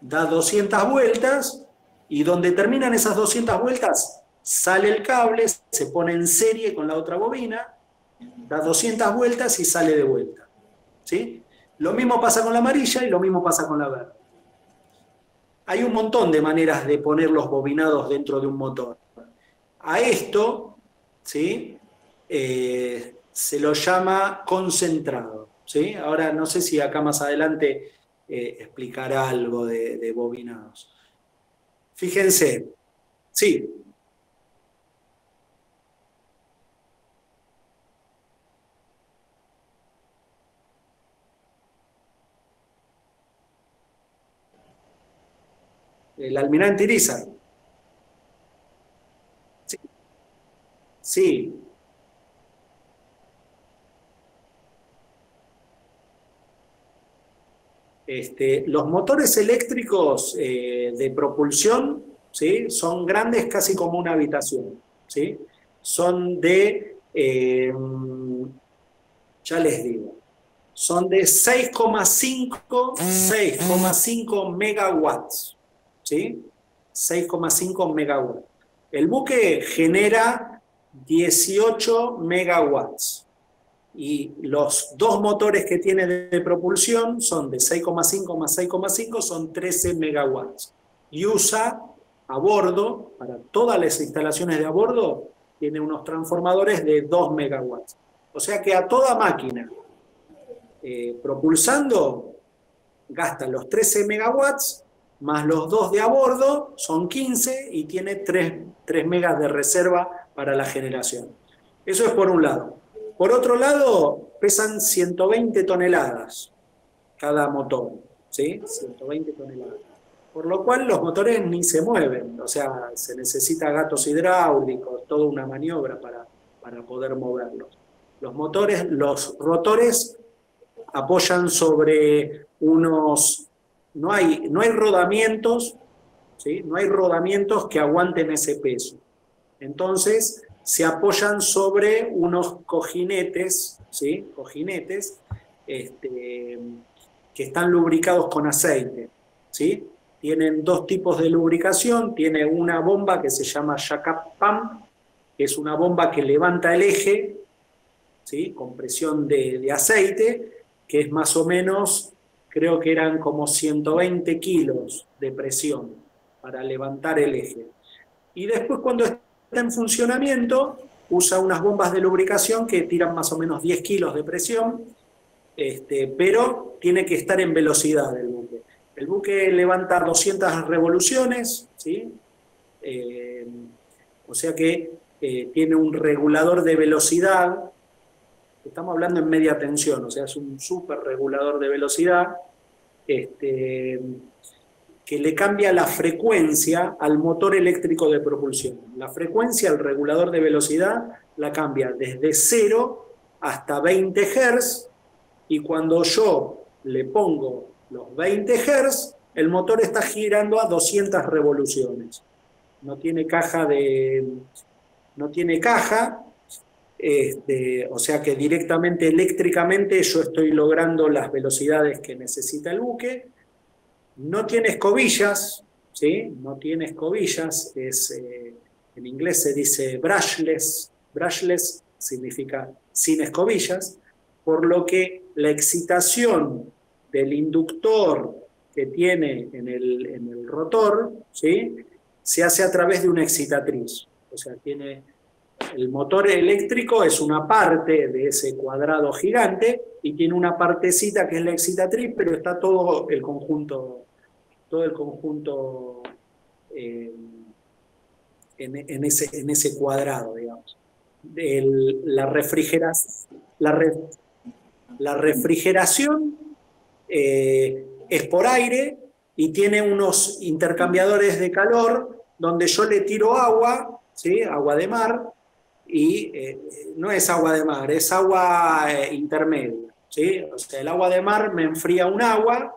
Speaker 1: da 200 vueltas, y donde terminan esas 200 vueltas, sale el cable, se pone en serie con la otra bobina, da 200 vueltas y sale de vuelta, ¿sí? Lo mismo pasa con la amarilla y lo mismo pasa con la verde. Hay un montón de maneras de poner los bobinados dentro de un motor. A esto, ¿sí? Se lo llama concentrado, ¿sí? Ahora no sé si acá más adelante explicará algo de bobinados. Fíjense, sí. El almirante Irizar. Sí. Sí. Los motores eléctricos de propulsión, ¿sí? Son grandes casi como una habitación, ¿sí? Son de, ya les digo, son de 6,5 megawatts, ¿sí? 6,5 megawatts. El buque genera 18 megawatts. Y los dos motores que tiene de propulsión son de 6,5 más 6,5, son 13 megawatts. Y usa a bordo, para todas las instalaciones de a bordo, tiene unos transformadores de 2 megawatts. O sea que a toda máquina propulsando gasta los 13 megawatts, más los 2 de a bordo, son 15, y tiene 3 megas de reserva para la generación. Eso es por un lado. Por otro lado, pesan 120 toneladas cada motor, ¿sí? 120 toneladas. Por lo cual los motores ni se mueven, o sea, se necesita gatos hidráulicos, toda una maniobra para poder moverlos. Los rotores apoyan sobre unos... No hay rodamientos, ¿sí? No hay rodamientos que aguanten ese peso. Entonces se apoyan sobre unos cojinetes, ¿sí? Cojinetes que están lubricados con aceite, ¿sí? Tienen dos tipos de lubricación, tiene una bomba que se llama jack-up pump, que es una bomba que levanta el eje, ¿sí? Con presión de aceite, que es más o menos, creo que eran como 120 kilos de presión para levantar el eje. Y después, cuando está en funcionamiento, usa unas bombas de lubricación que tiran más o menos 10 kilos de presión, pero tiene que estar en velocidad el buque. El buque levanta 200 revoluciones, ¿sí? O sea que tiene un regulador de velocidad. Estamos hablando en media tensión, o sea, es un súper regulador de velocidad que le cambia la frecuencia al motor eléctrico de propulsión. La frecuencia al regulador de velocidad la cambia desde 0 hasta 20 Hz, y cuando yo le pongo los 20 Hz, el motor está girando a 200 revoluciones. No tiene caja o sea que directamente eléctricamente yo estoy logrando las velocidades que necesita el buque. No tiene escobillas, ¿sí? No tiene escobillas, en inglés se dice brushless. Brushless significa sin escobillas, por lo que la excitación del inductor que tiene en el rotor, ¿sí? Se hace a través de una excitatriz. O sea, el motor eléctrico es una parte de ese cuadrado gigante y tiene una partecita que es la excitatriz, pero está todo el conjunto en ese cuadrado, digamos. La refrigeración es por aire y tiene unos intercambiadores de calor donde yo le tiro agua, ¿sí? Agua de mar, y no es agua de mar, es agua intermedia, ¿sí? O sea, el agua de mar me enfría un agua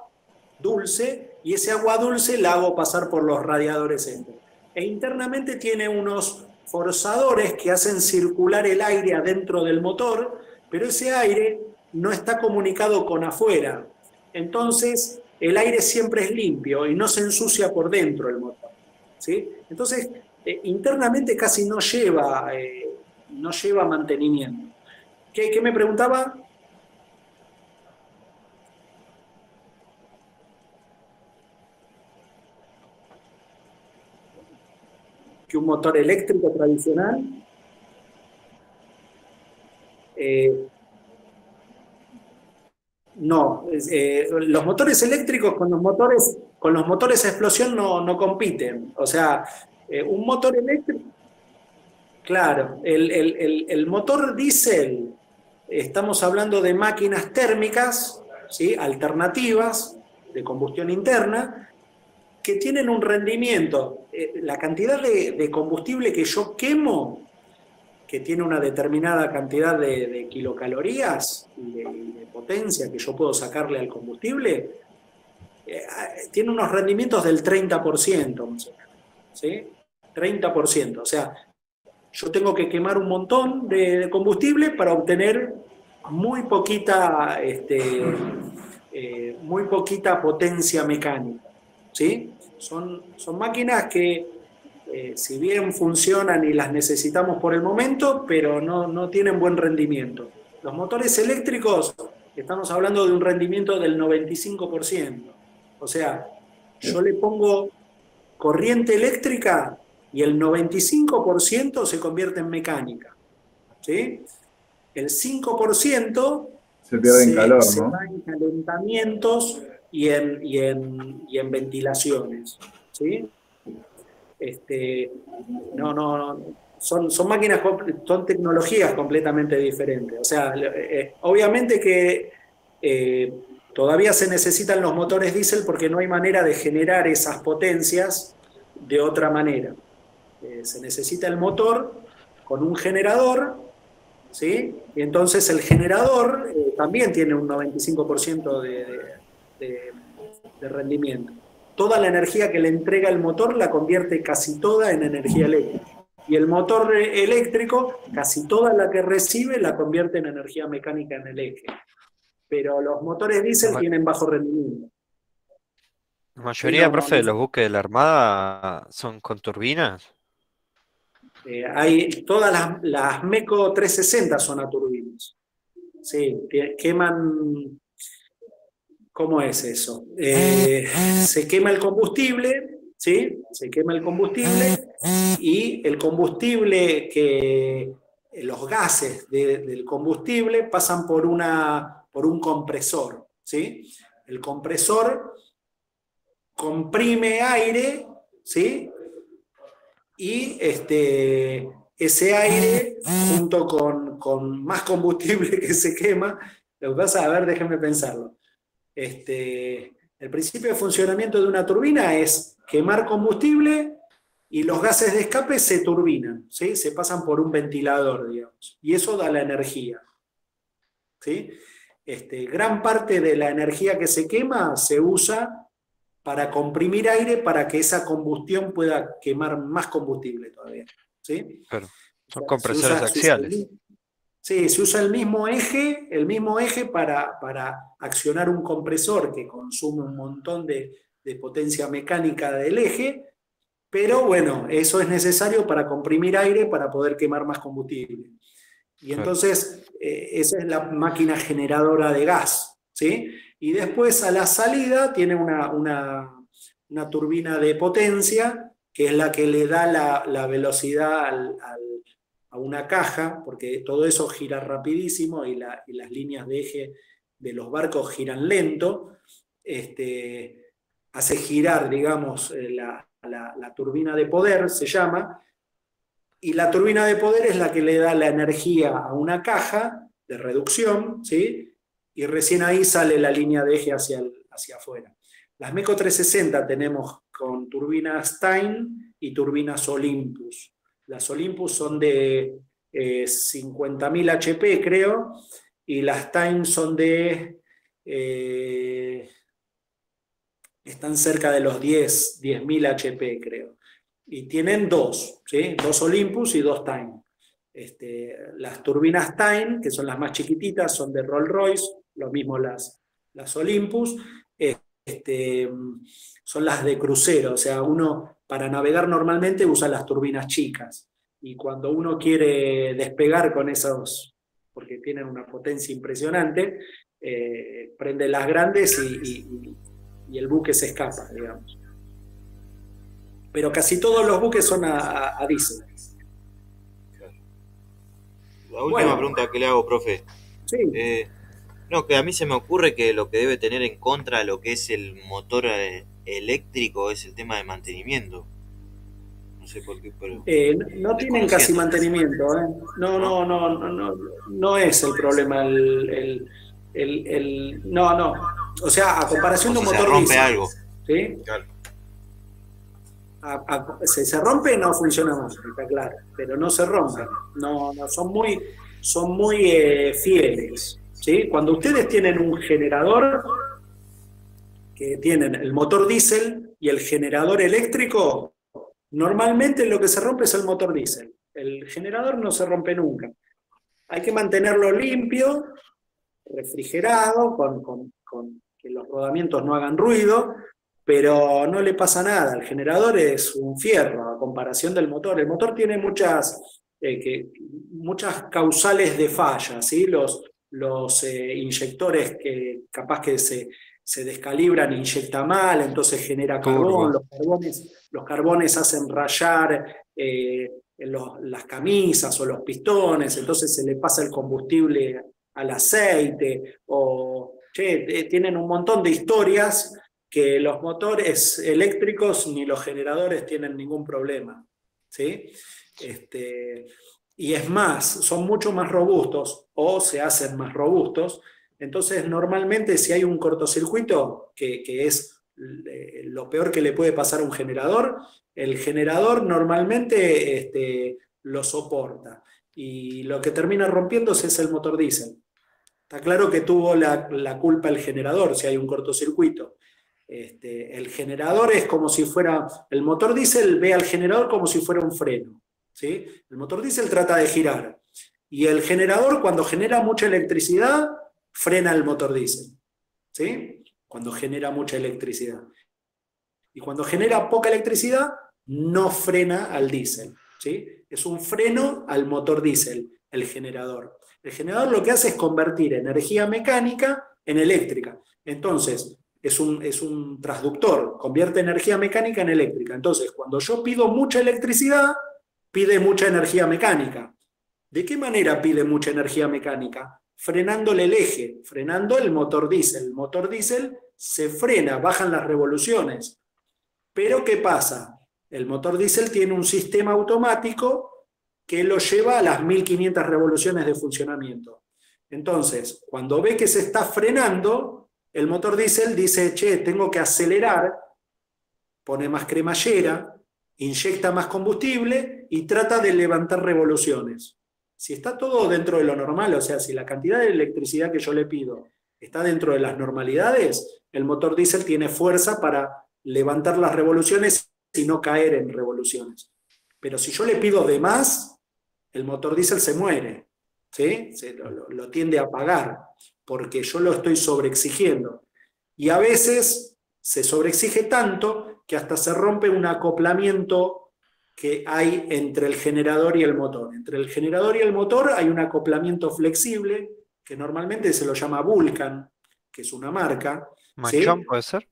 Speaker 1: dulce y ese agua dulce la hago pasar por los radiadores estos. E internamente tiene unos forzadores que hacen circular el aire adentro del motor, pero ese aire no está comunicado con afuera. Entonces, el aire siempre es limpio y no se ensucia por dentro el motor, ¿sí? Entonces, internamente casi no lleva mantenimiento. ¿Qué me preguntaba? Que un motor eléctrico tradicional. No, los motores eléctricos con los motores a explosión no compiten. O sea, un motor eléctrico, claro, el motor diésel, estamos hablando de máquinas térmicas, ¿sí? Alternativas, de combustión interna, que tienen un rendimiento, la cantidad de combustible que yo quemo, que tiene una determinada cantidad de kilocalorías y de potencia que yo puedo sacarle al combustible, tiene unos rendimientos del 30%, más o menos, ¿sí? 30%, o sea, yo tengo que quemar un montón de combustible para obtener muy poquita potencia mecánica, ¿sí? Son máquinas que, si bien funcionan y las necesitamos por el momento, pero no tienen buen rendimiento. Los motores eléctricos, estamos hablando de un rendimiento del 95%. O sea, yo le pongo corriente eléctrica y el 95% se convierte en mecánica, ¿sí? El 5%
Speaker 5: se pierde en calor,
Speaker 1: se
Speaker 5: ¿no?
Speaker 1: va en calentamientos y en ventilaciones, ¿sí? Son máquinas, son tecnologías completamente diferentes. O sea, obviamente que todavía se necesitan los motores diésel porque no hay manera de generar esas potencias de otra manera. Se necesita el motor con un generador, ¿sí? Y entonces el generador también tiene un 95% de rendimiento. Toda la energía que le entrega el motor la convierte casi toda en energía eléctrica. Y el motor eléctrico, casi toda la que recibe, la convierte en energía mecánica en el eje. Pero los motores diésel tienen bajo rendimiento.
Speaker 2: La mayoría, profe, de los buques de la Armada son con turbinas.
Speaker 1: Todas las MECO 360 son a turbinas. Sí, queman. ¿Cómo es eso? Se quema el combustible, ¿sí? Se quema el combustible y el combustible los gases del combustible pasan por un compresor, ¿sí? El compresor comprime aire, ¿sí? Y ese aire, junto con más combustible que se quema, lo que pasa, a ver, déjenme pensarlo. El principio de funcionamiento de una turbina es quemar combustible y los gases de escape se turbinan, ¿sí? Se pasan por un ventilador, digamos, y eso da la energía, ¿sí? Gran parte de la energía que se quema se usa para comprimir aire para que esa combustión pueda quemar más combustible todavía, ¿sí?
Speaker 2: Claro. Son
Speaker 1: O sea,
Speaker 2: compresores axiales.
Speaker 1: Sí, se usa el mismo eje para accionar un compresor que consume un montón de potencia mecánica del eje, pero bueno, eso es necesario para comprimir aire para poder quemar más combustible. Y entonces, esa es la máquina generadora de gas, ¿sí? Y después a la salida tiene una turbina de potencia, que es la que le da la velocidad a una caja, porque todo eso gira rapidísimo y las líneas de eje de los barcos giran lento, hace girar, digamos, la turbina de poder, se llama, y la turbina de poder es la que le da la energía a una caja de reducción, ¿sí? Y recién ahí sale la línea de eje hacia afuera. Las MECO 360 tenemos con turbinas Stein y turbinas Olympus. Las Olympus son de 50.000 HP, creo, y las Stein son están cerca de los 10.000 HP, creo. Y tienen dos, ¿sí? Dos Olympus y dos Stein. Las turbinas Stein, que son las más chiquititas, son de Rolls-Royce, lo mismo las Olympus, son las de crucero, o sea, uno para navegar normalmente usa las turbinas chicas, y cuando uno quiere despegar con esos, porque tienen una potencia impresionante, prende las grandes y el buque se escapa, digamos. Pero casi todos los buques son a diésel.
Speaker 6: La última pregunta que le hago, profe.
Speaker 1: Sí.
Speaker 6: No, que a mí se me ocurre que lo que debe tener en contra lo que es el motor eléctrico es el tema de mantenimiento. No sé por qué, pero...
Speaker 1: no tienen casi mantenimiento, ¿eh? No es el problema. No. O sea, a comparación de un motor
Speaker 6: se rompe
Speaker 1: diesel,
Speaker 6: algo.
Speaker 1: ¿sí?
Speaker 6: Claro.
Speaker 1: Si se rompe, no funciona más, está claro. Pero no se rompen. No, son muy fieles, ¿sí? Cuando ustedes tienen un generador, que tienen el motor diésel y el generador eléctrico, normalmente lo que se rompe es el motor diésel. El generador no se rompe nunca. Hay que mantenerlo limpio, refrigerado, con que los rodamientos no hagan ruido, pero no le pasa nada. El generador es un fierro a comparación del motor. El motor tiene muchas causales de falla, ¿sí? Los inyectores que capaz que se descalibran, inyecta mal, entonces genera carbón. Los carbones hacen rayar las camisas o los pistones, entonces se le pasa el combustible al aceite, tienen un montón de historias que los motores eléctricos ni los generadores tienen ningún problema, ¿sí? Y es más, son mucho más robustos o se hacen más robustos. Entonces, normalmente si hay un cortocircuito, que es lo peor que le puede pasar a un generador, el generador normalmente lo soporta. Y lo que termina rompiéndose es el motor diésel. Está claro que tuvo la culpa el generador si hay un cortocircuito. El generador es como si fuera... El motor diésel ve al generador como si fuera un freno, ¿sí? El motor diésel trata de girar. Y el generador, cuando genera mucha electricidad, frena el motor diésel, ¿sí? Cuando genera mucha electricidad. Y cuando genera poca electricidad, no frena al diésel, ¿sí? Es un freno al motor diésel, el generador. El generador lo que hace es convertir energía mecánica en eléctrica. Entonces, es un transductor, convierte energía mecánica en eléctrica. Entonces, cuando yo pido mucha electricidad, pide mucha energía mecánica. ¿De qué manera pide mucha energía mecánica? Frenándole el eje, frenando el motor diésel. El motor diésel se frena, bajan las revoluciones. Pero ¿qué pasa? El motor diésel tiene un sistema automático que lo lleva a las 1500 revoluciones de funcionamiento. Entonces, cuando ve que se está frenando, el motor diésel dice, che, tengo que acelerar, pone más cremallera, inyecta más combustible y trata de levantar revoluciones. Si está todo dentro de lo normal, o sea, si la cantidad de electricidad que yo le pido está dentro de las normalidades, el motor diésel tiene fuerza para levantar las revoluciones y no caer en revoluciones. Pero si yo le pido de más, el motor diésel se muere, ¿sí? Lo tiende a apagar, porque yo lo estoy sobreexigiendo. Y a veces se sobreexige tanto que hasta se rompe un acoplamiento que hay entre el generador y el motor. Entre el generador y el motor hay un acoplamiento flexible, que normalmente se lo llama Vulcan, que es una marca.
Speaker 2: ¿Manchón
Speaker 1: ¿sí?
Speaker 2: puede ser?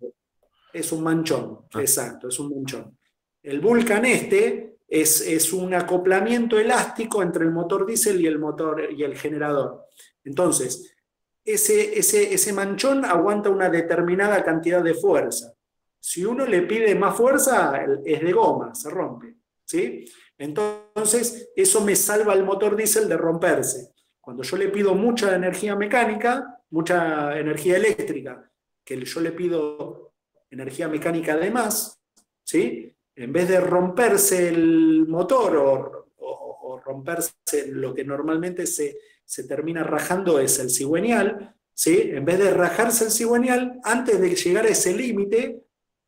Speaker 1: Es un manchón, exacto, es un manchón. El Vulcan es un acoplamiento elástico entre el motor diésel y el generador. Entonces, ese manchón aguanta una determinada cantidad de fuerza. Si uno le pide más fuerza, es de goma, se rompe, ¿sí? Entonces, eso me salva al motor diésel de romperse. Cuando yo le pido mucha energía mecánica, mucha energía eléctrica, que yo le pido energía mecánica de más, ¿sí? En vez de romperse el motor o romperse lo que normalmente se termina rajando es el cigüeñal, ¿sí? En vez de rajarse el cigüeñal, antes de llegar a ese límite,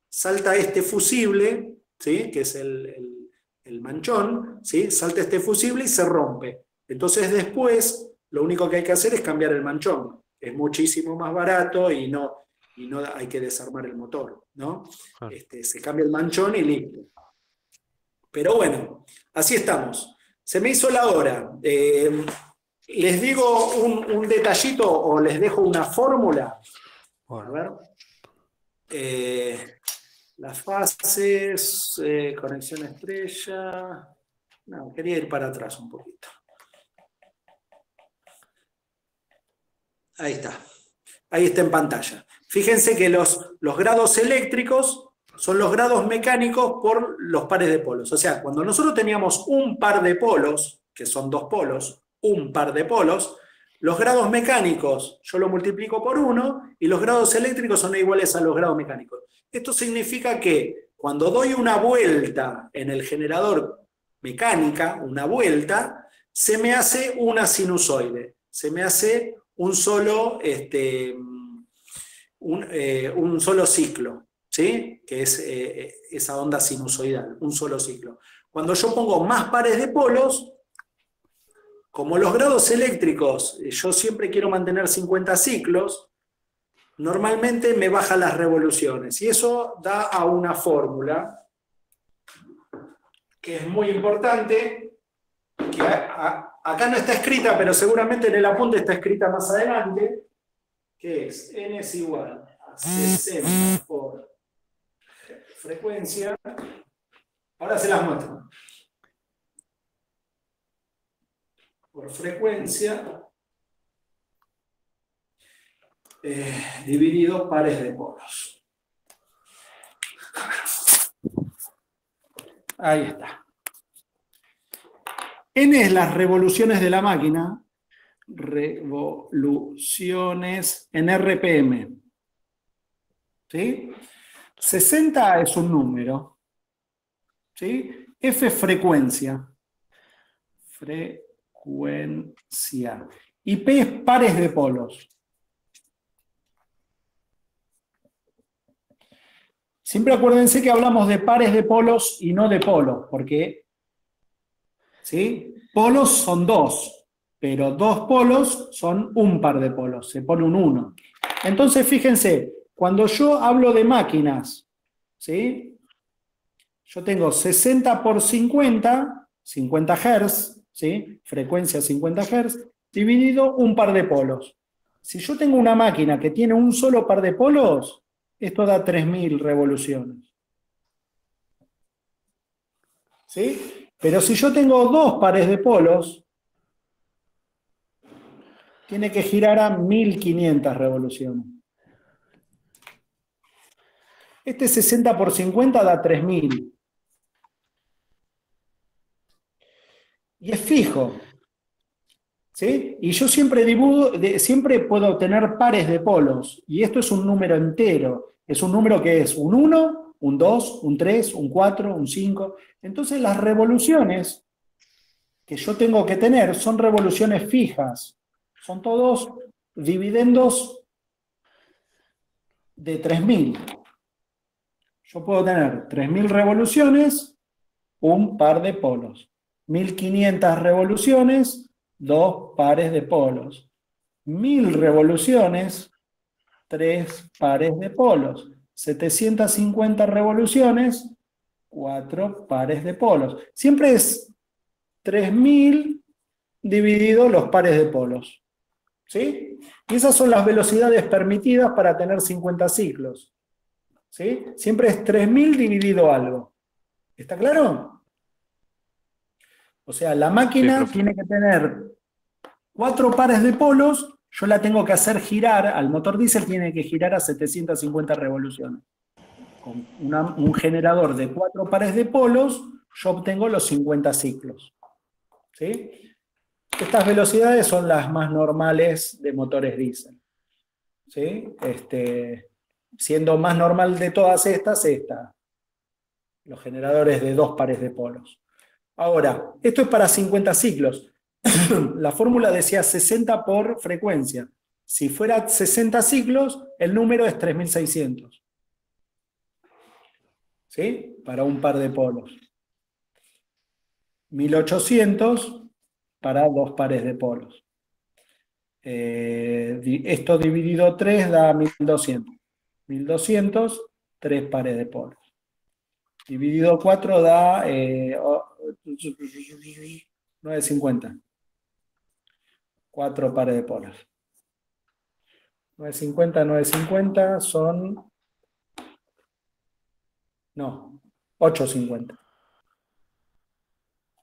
Speaker 1: salta este fusible, ¿sí? Que es el manchón, ¿sí? Salta este fusible y se rompe. Entonces después, lo único que hay que hacer es cambiar el manchón. Es muchísimo más barato y no hay que desarmar el motor, ¿no? Se cambia el manchón y listo. Pero bueno, así estamos. Se me hizo la hora. Les digo un detallito o les dejo una fórmula. A ver. Las fases, conexión estrella. No, quería ir para atrás un poquito. Ahí está. Ahí está en pantalla. Fíjense que los grados eléctricos son los grados mecánicos por los pares de polos. O sea, cuando nosotros teníamos un par de polos, que son dos polos, un par de polos, los grados mecánicos yo lo multiplico por 1 y los grados eléctricos son iguales a los grados mecánicos. Esto significa que cuando doy una vuelta en el generador mecánica, una vuelta, se me hace una sinusoide, se me hace un solo ciclo, ¿sí? Que es esa onda sinusoidal, un solo ciclo. Cuando yo pongo más pares de polos, como los grados eléctricos, yo siempre quiero mantener 50 ciclos, normalmente me bajan las revoluciones. Y eso da a una fórmula que es muy importante, que acá no está escrita, pero seguramente en el apunte está escrita más adelante, que es N es igual a 60 por frecuencia. Ahora se las muestro. Por frecuencia dividido pares de polos. Ahí está. N es las revoluciones de la máquina, revoluciones en RPM. ¿Sí? 60 es un número. ¿Sí? F frecuencia. Frecuencia. Y P es pares de polos. Siempre acuérdense que hablamos de pares de polos y no de polos, porque ¿sí? Polos son dos, pero dos polos son un par de polos, se pone un 1. Entonces, fíjense, cuando yo hablo de máquinas, ¿sí? Yo tengo 60 por 50, 50 Hz, ¿sí? Frecuencia 50 Hz, dividido un par de polos. Si yo tengo una máquina que tiene un solo par de polos, esto da 3000 revoluciones. ¿Sí? Pero si yo tengo dos pares de polos, tiene que girar a 1500 revoluciones. Este 60 por 50 da 3000. Y es fijo. ¿Sí? Y yo siempre siempre puedo tener pares de polos. Y esto es un número entero. Es un número que es un 1, un 2, un 3, un 4, un 5. Entonces las revoluciones que yo tengo que tener son revoluciones fijas. Son todos dividendos de 3000. Yo puedo tener 3000 revoluciones, un par de polos. 1500 revoluciones, dos pares de polos. 1000 revoluciones, tres pares de polos. 750 revoluciones, cuatro pares de polos. Siempre es 3000 dividido los pares de polos. ¿Sí? Y esas son las velocidades permitidas para tener 50 ciclos. ¿Sí? Siempre es 3000 dividido algo. ¿Está claro? O sea, la máquina tiene que tener 4 pares de polos, yo la tengo que hacer girar, al motor diésel tiene que girar a 750 revoluciones. Con un generador de 4 pares de polos, yo obtengo los 50 ciclos. ¿Sí? Estas velocidades son las más normales de motores diésel. ¿Sí? Siendo más normal de todas estas, esta. Los generadores de 2 pares de polos. Ahora, esto es para 50 ciclos. La fórmula decía 60 por frecuencia. Si fuera 60 ciclos, el número es 3600. ¿Sí? Para un par de polos. 1800 para 2 pares de polos. Esto dividido 3 da 1200. 1200, 3 pares de polos. Dividido 4 da 950. 4 pares de polos. 950, 950 son... No, 850.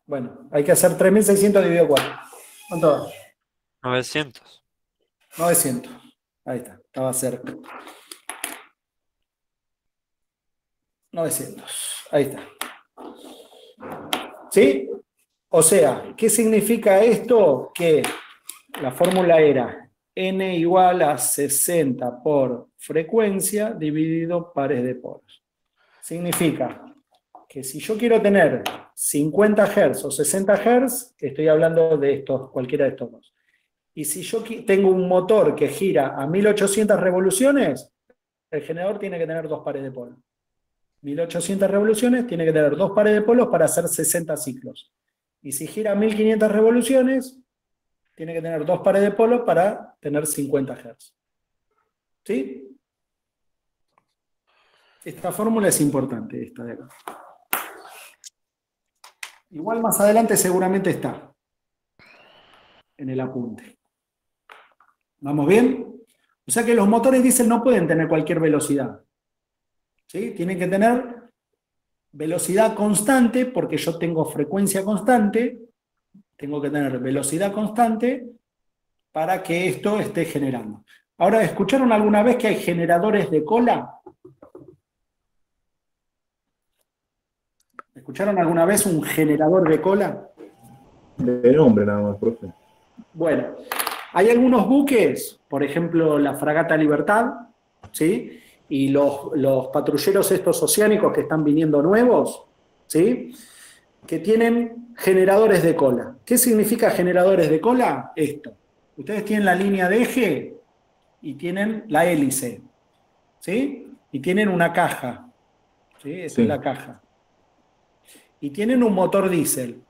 Speaker 1: Bueno, hay que hacer 3600 dividido 4. ¿Cuánto da?
Speaker 2: 900.
Speaker 1: 900. Ahí está, estaba cerca. 900. Ahí está. ¿Sí? O sea, ¿qué significa esto? Que la fórmula era n igual a 60 por frecuencia dividido pares de polos. Significa que si yo quiero tener 50 Hz o 60 Hz, estoy hablando de estos, cualquiera de estos dos. Y si yo tengo un motor que gira a 1800 revoluciones, el generador tiene que tener 2 pares de polos. 1800 revoluciones tiene que tener 2 pares de polos para hacer 60 ciclos. Y si gira a 1500 revoluciones, tiene que tener 2 pares de polos para tener 50 Hz. ¿Sí? Esta fórmula es importante, esta de acá. Igual más adelante seguramente está en el apunte. ¿Vamos bien? O sea que los motores diésel no pueden tener cualquier velocidad. ¿Sí? Tienen que tener velocidad constante, porque yo tengo frecuencia constante, tengo que tener velocidad constante para que esto esté generando. Ahora, ¿escucharon alguna vez que hay generadores de cola? ¿Escucharon alguna vez un generador de cola?
Speaker 5: De nombre nada más, profe.
Speaker 1: Bueno, hay algunos buques, por ejemplo la fragata Libertad, ¿sí? Y los patrulleros estos oceánicos que están viniendo nuevos, ¿sí? Que tienen generadores de cola. ¿Qué significa generadores de cola? Esto. Ustedes tienen la línea de eje y tienen la hélice, ¿sí? Y tienen una caja, ¿sí? Esta es la caja. Y tienen un motor diésel.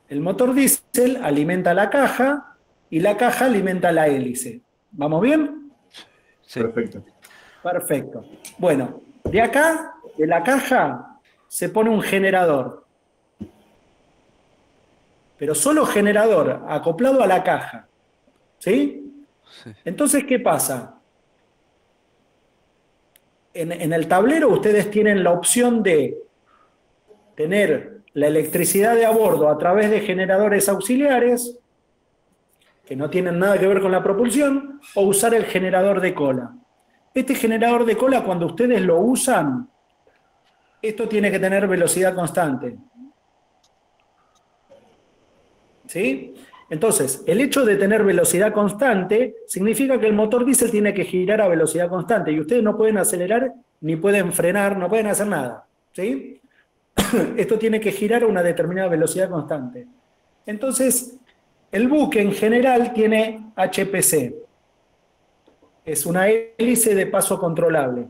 Speaker 1: El motor diésel alimenta la caja y la caja alimenta la hélice. ¿Vamos bien?
Speaker 2: Sí.
Speaker 5: Perfecto.
Speaker 1: Perfecto. Bueno, de acá, de la caja, se pone un generador. Pero solo generador, acoplado a la caja. ¿Sí?
Speaker 2: Sí.
Speaker 1: Entonces, ¿qué pasa? En el tablero ustedes tienen la opción de tener la electricidad de a bordo a través de generadores auxiliares, que no tienen nada que ver con la propulsión, o usar el generador de cola. Este generador de cola, cuando ustedes lo usan, esto tiene que tener velocidad constante. ¿Sí? Entonces, el hecho de tener velocidad constante significa que el motor diésel tiene que girar a velocidad constante y ustedes no pueden acelerar, ni pueden frenar, no pueden hacer nada. ¿Sí? Esto tiene que girar a una determinada velocidad constante. Entonces, el buque en general tiene HPC. Es una hélice de paso controlable.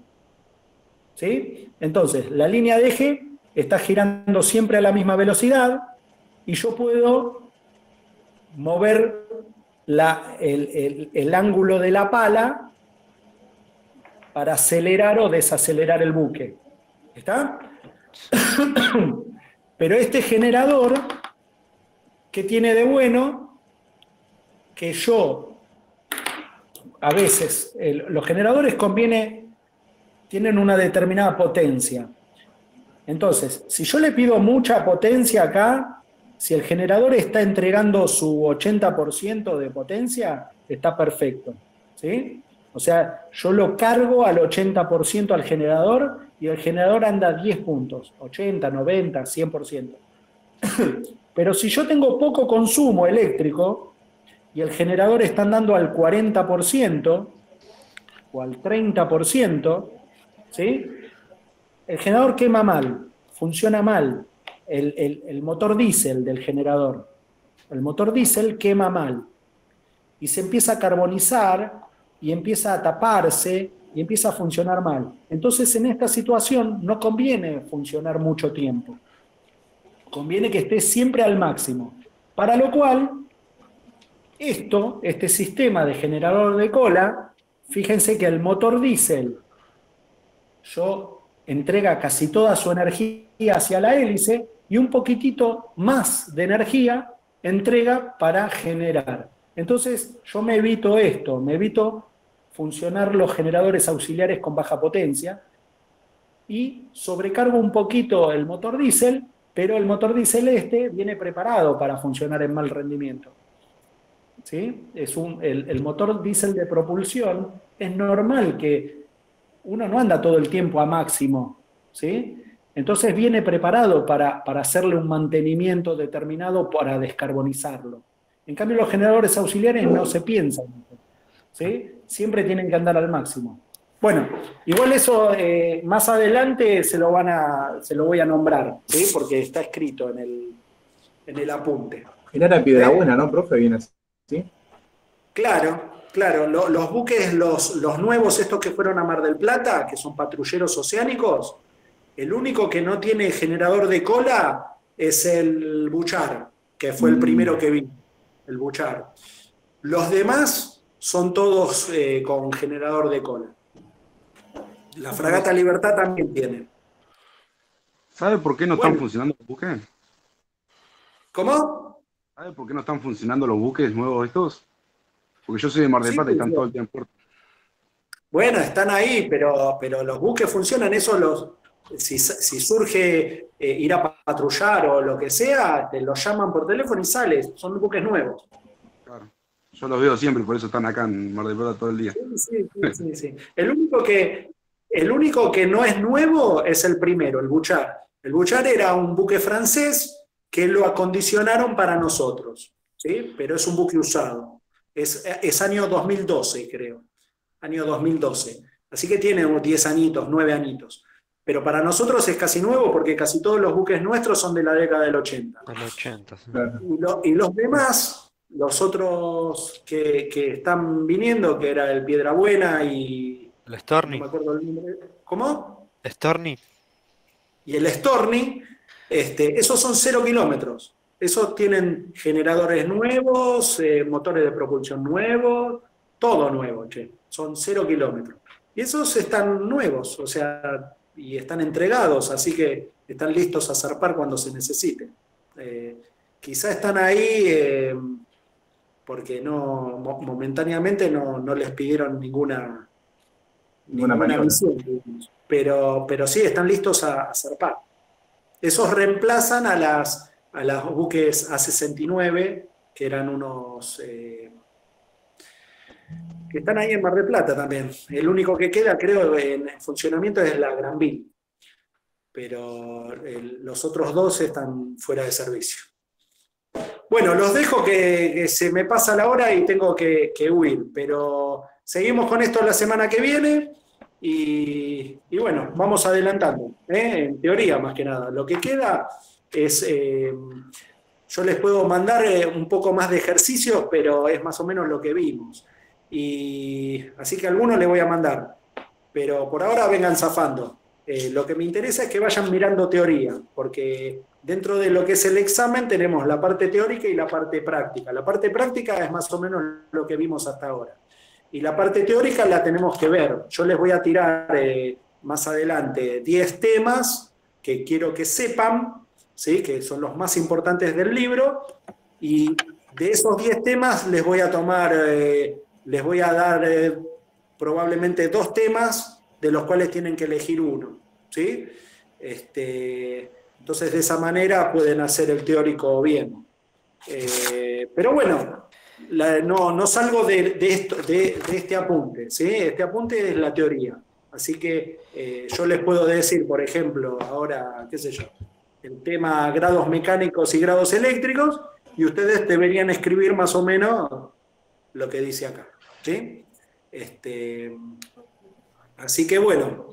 Speaker 1: ¿Sí? Entonces, la línea de eje está girando siempre a la misma velocidad y yo puedo mover el ángulo de la pala para acelerar o desacelerar el buque. ¿Está? Pero este generador, ¿qué tiene de bueno? Que yo, a veces, los generadores tienen una determinada potencia. Entonces, si yo le pido mucha potencia acá, si el generador está entregando su 80% de potencia, está perfecto. ¿Sí? O sea, yo lo cargo al 80% al generador y el generador anda a 10 puntos, 80, 90, 100%. Pero si yo tengo poco consumo eléctrico y el generador está andando al 40% o al 30%, ¿sí? El generador quema mal, funciona mal. El motor diésel del generador. El motor diésel quema mal. Y se empieza a carbonizar y empieza a taparse y empieza a funcionar mal. Entonces, en esta situación no conviene funcionar mucho tiempo. Conviene que esté siempre al máximo. Para lo cual, este sistema de generador de cola, fíjense que el motor diésel entrega casi toda su energía hacia la hélice y un poquitito más de energía entrega para generar. Entonces yo me evito esto, me evito funcionar los generadores auxiliares con baja potencia y sobrecargo un poquito el motor diésel, pero el motor diésel viene preparado para funcionar en mal rendimiento. ¿Sí? El motor diésel de propulsión es normal que uno no anda todo el tiempo a máximo, ¿sí? Entonces viene preparado para hacerle un mantenimiento determinado para descarbonizarlo. En cambio, los generadores auxiliares no se piensan, ¿sí? Siempre tienen que andar al máximo. Bueno, igual eso más adelante se lo voy a nombrar, ¿sí? Porque está escrito en el apunte.
Speaker 5: Genera Piedrabuena, ¿no, profe? Viene así. ¿Sí?
Speaker 1: Claro. Los buques, los nuevos, estos que fueron a Mar del Plata, que son patrulleros oceánicos, el único que no tiene generador de cola es el Buchar, que fue el primero que vi, el Buchar. Los demás son todos con generador de cola. La Fragata Libertad también tiene.
Speaker 7: ¿Sabe por qué no están funcionando los buques?
Speaker 1: ¿Cómo?
Speaker 7: ¿Sabe por qué no están funcionando los buques nuevos estos? Porque yo soy de Mar del Plata y están todo el tiempo.
Speaker 1: Bueno, están ahí, pero los buques funcionan, si surge ir a patrullar o lo que sea, te los llaman por teléfono y sales, son buques nuevos.
Speaker 7: Claro, yo los veo siempre, por eso están acá en Mar del Plata todo el día.
Speaker 1: Sí. El único que no es nuevo es el primero, el Buchar. El Buchar era un buque francés que lo acondicionaron para nosotros, ¿sí? Pero es un buque usado. Es año 2012, creo. Año 2012. Así que tiene unos 10 añitos, 9 añitos. Pero para nosotros es casi nuevo porque casi todos los buques nuestros son de la década del 80.
Speaker 2: Del 80, sí.
Speaker 1: Y los demás, los otros que están viniendo, que era el Piedrabuena y...
Speaker 2: El Storni.
Speaker 1: No me acuerdo el nombre. ¿Cómo?
Speaker 2: Storni.
Speaker 1: Y el Storni, esos son 0 kilómetros. Esos tienen generadores nuevos, motores de propulsión nuevos, todo nuevo, che. Son 0 kilómetros. Y esos están nuevos, o sea, y están entregados, así que están listos a zarpar cuando se necesite. Quizá están ahí porque momentáneamente no les pidieron ninguna
Speaker 5: maniobra.
Speaker 1: misión, digamos. Pero sí, están listos a zarpar. Esos reemplazan a las buques A-69, que eran unos... que están ahí en Mar del Plata también. El único que queda, creo, en funcionamiento es la Granville. Pero los otros dos están fuera de servicio. Bueno, los dejo que se me pasa la hora y tengo que huir, pero seguimos con esto la semana que viene y bueno, vamos adelantando, en teoría más que nada. Lo que queda es, yo les puedo mandar un poco más de ejercicios, pero es más o menos lo que vimos. Y así que a algunos les voy a mandar, pero por ahora vengan zafando. Lo que me interesa es que vayan mirando teoría, porque dentro de lo que es el examen tenemos la parte teórica y la parte práctica. La parte práctica es más o menos lo que vimos hasta ahora. Y la parte teórica la tenemos que ver. Yo les voy a tirar más adelante 10 temas que quiero que sepan, ¿sí? Que son los más importantes del libro, y de esos 10 temas les voy a tomar, les voy a dar probablemente 2 temas de los cuales tienen que elegir uno, ¿sí? Entonces, de esa manera pueden hacer el teórico bien. Pero bueno, no salgo de este apunte, ¿sí? Este apunte es la teoría. Así que yo les puedo decir, por ejemplo, ahora, qué sé yo, el tema grados mecánicos y grados eléctricos, y ustedes deberían escribir más o menos lo que dice acá, ¿sí? Así que bueno,